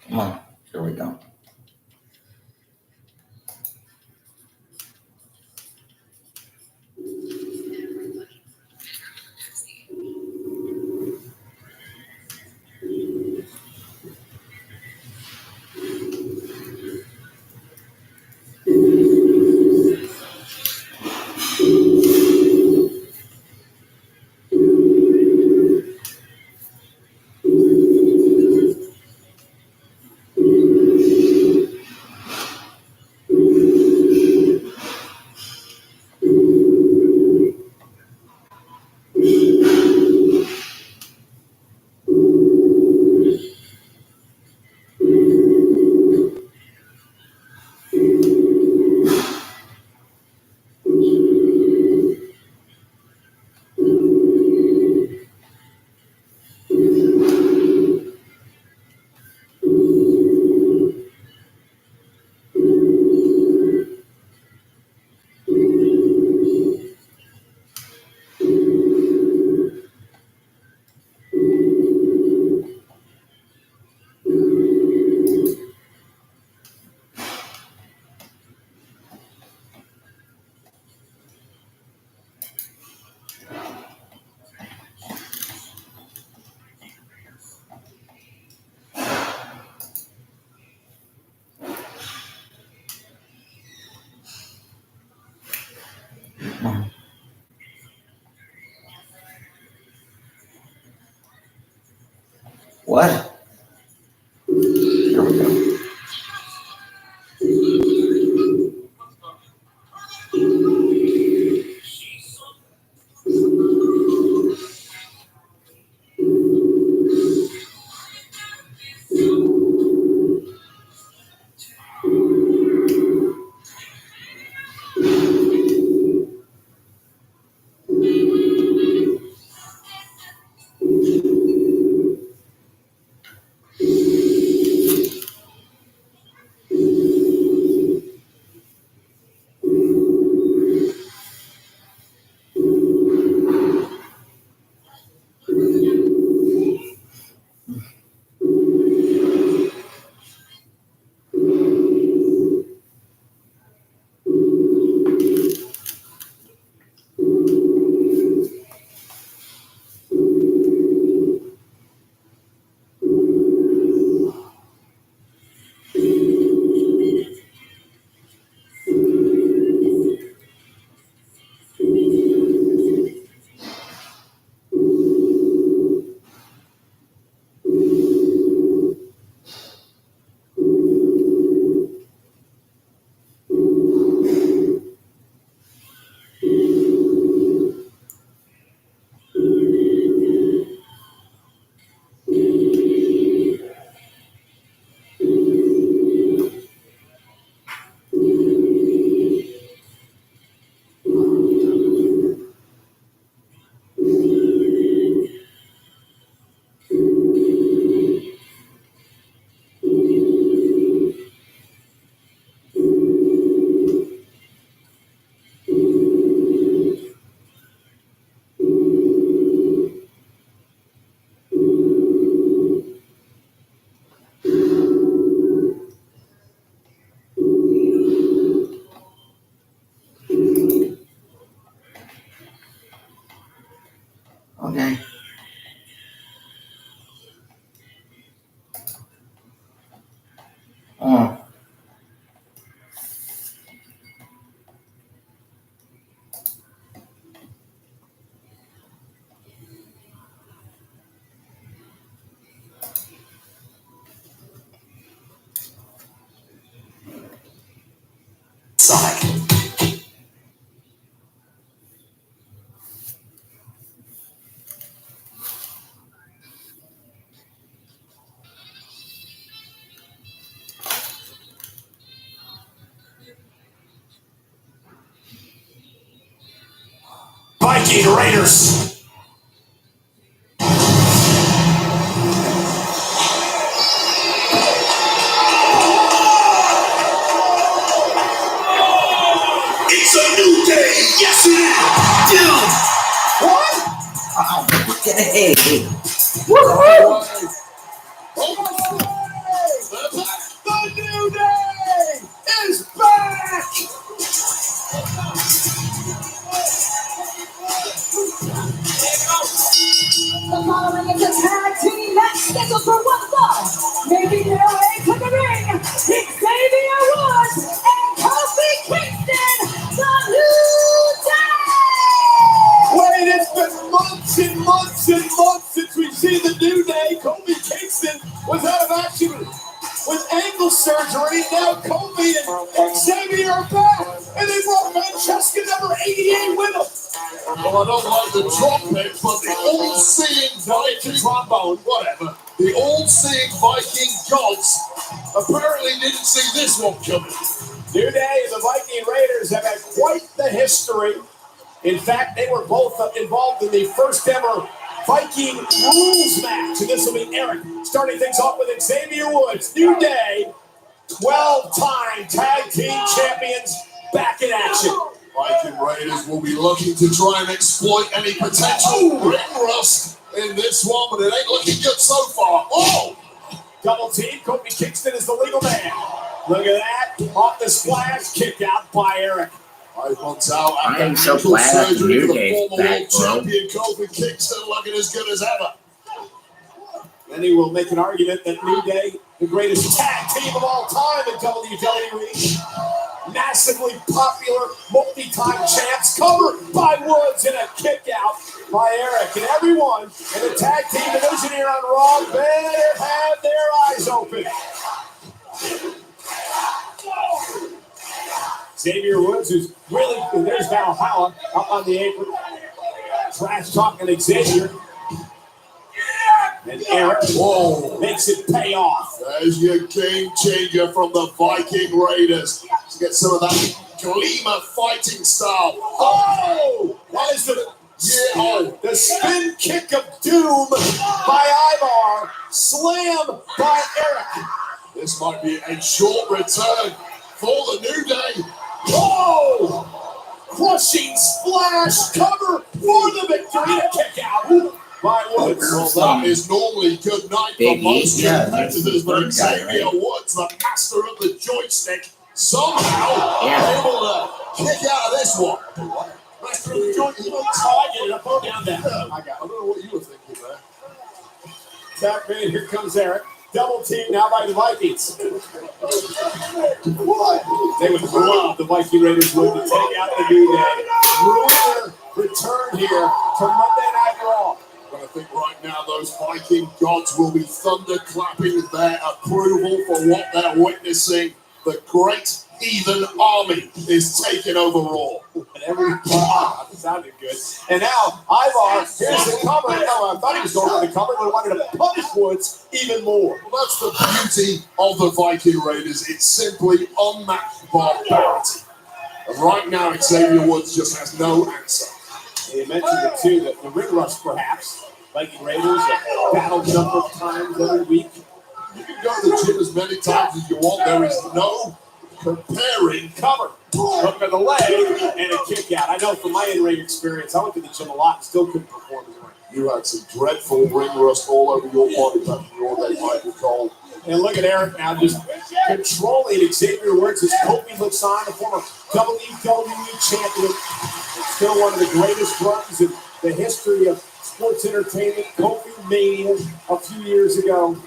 come on, here we go. What? Here we go. Okay. Sonic. Viking Raiders. It's a new day. Yes, it is. Dude. What? Oh, hey. Woohoo! The New Day is back! The following is a tag team match scheduled for one fall. Making their way to the ring, Xavier Woods and Kofi Kingston, the New Day! Wait, it's been months and months and months since we've seen the New Day. Kofi Kingston was out of action with ankle surgery. Now Kofi and Xavier are back, and they brought Francesca number 88 with them. Well, I don't like the trumpet, but the old seeing Viking trombone, whatever. The old seeing Viking gods apparently didn't see this one coming. New Day and the Viking Raiders have had quite the history. In fact, they were both involved in the first ever Viking rules match. And this will be Eric starting things off with Xavier Woods. New Day, 12-time tag team champions back in action. Viking Raiders will be looking to try and exploit any potential ring rust in this one, but it ain't looking good so far. Oh! Double team, Kofi Kingston is the legal man. Look at that, off the splash, kick out by Eric. 5 months out I after am so ankle glad that surgery New for the Day's former back, world bro. champion Kofi Kingston looking as good as ever. Many will make an argument that New Day, the greatest tag team of all time in WWE. massively popular multi-time champs, covered by Woods and a kick out by Eric. And everyone in the tag team division here on Raw better have their eyes open. Xavier Woods, who's really, there's Valhalla up on the apron. Trash talking Xavier. And Eric makes it pay off. There's your game changer from the Viking Raiders. Let's get some of that Gleamer fighting style. Oh! That is the spin kick of doom by Ivar. Slam by Eric. This might be a short return for the New Day. Oh! Crushing splash cover for the victory. A kick out by Woods. Well, that is normally good night for most competitors, but Xavier Woods, the master of the joystick, somehow able to kick out of this one. Master of the joystick. Down there. I don't know what you were thinking there. Tap in, here comes Eric. Double team now by the Vikings. What? They would love the Viking Raiders would to take out the New Day. Ruin their return here to Monday Night Raw. But I think right now those Viking gods will be thunderclapping their approval for what they're witnessing. The great heathen army is taking over Raw. That sounded good. And now, Ivar, here's the cover. Oh, I thought he was going for the cover, but wanted to punish Woods even more. Well, that's the beauty of the Viking Raiders. It's simply unmatched barbarity. And right now, Xavier Woods just has no answer. You mentioned it too, that the ring rust perhaps. Viking Raiders have battled a number of times every week. You can go to the gym as many times as you want. There is no comparing cover. Hook of the leg and a kick out. I know from my in-ring experience, I went to the gym a lot and still couldn't perform in the ring. You had some dreadful ring rust all over your body back in your day, Michael Cole. And look at Eric now just controlling Xavier Woods as Kofi looks on, the former WWE champion. It's still one of the greatest runs in the history of sports entertainment. Kofi Mania a few years ago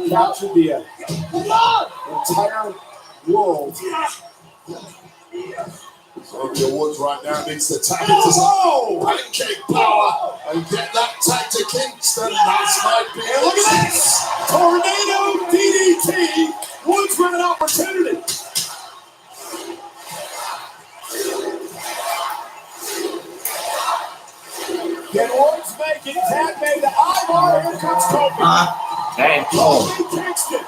captured the entire world. Xavier Woods right now needs to tap into some pancake power and get that tag to Kingston. That's might be. And look at this! Tornado DDT! Woods with an opportunity. Can Woods make it? Tag made to Ivar. Here comes Kofi. Kofi Kingston.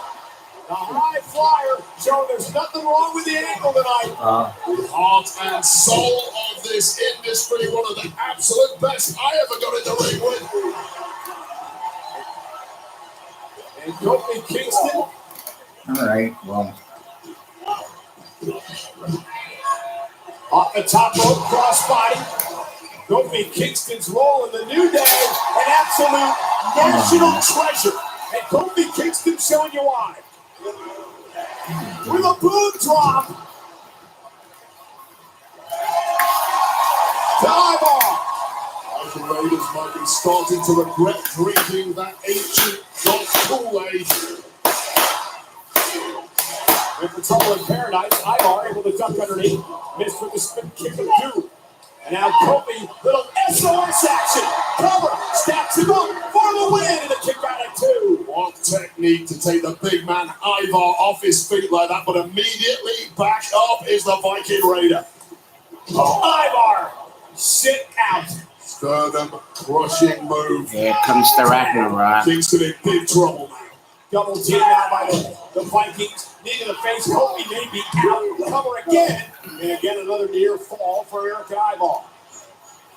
The high flyer showing there's nothing wrong with the ankle tonight. Heart and soul of this industry, one of the absolute best I ever got in the ring with. And Kofi Kingston. All right, well. Off the top rope, crossbody. Kofi Kingston's role in the New Day, an absolute national treasure. And Kofi Kingston showing you why. With a boom drop. Dive off. The Raiders might be starting to regret drinking that ancient God's Kool-Aid. With the trouble in paradise, Ivar able to duck underneath. Missed with the spin kick of doom. And now Kofi, little SOS action. Cover, stacks him up for the win and a kick out at 2. What technique to take the big man Ivar off his feet like that, but immediately back up is the Viking Raider. Ivar, sit out. Sternum crushing move. Here comes the Ragnarok. Kingston in big trouble now. Double team now by the Vikings. Knee to the face. Kofi may be out. Cover again. And again, another near fall for Eric Ivar.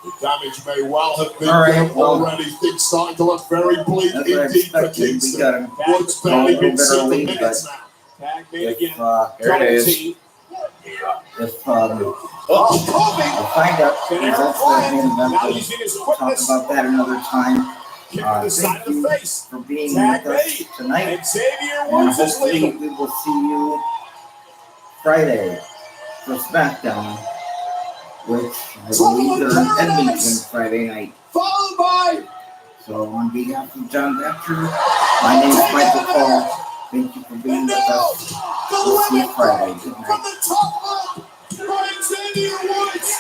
The damage may well have been done already. Things starting to look very bleak indeed for Kingston. Woods barely been 7 minutes now. Tag made again. There it is. If Kofi! we'll find out the results of the main event, we'll talk about that another time. Thank you for being with us tonight. And hopefully we will see you Friday for SmackDown, which I believe they're in Edmonton Friday night. Followed by. So on behalf of John Thatcher, my name is Michael Paul. Thank you for being with now, us. the We'll see you limit Friday. Good from night. the top rope, Brian Xavier Woods.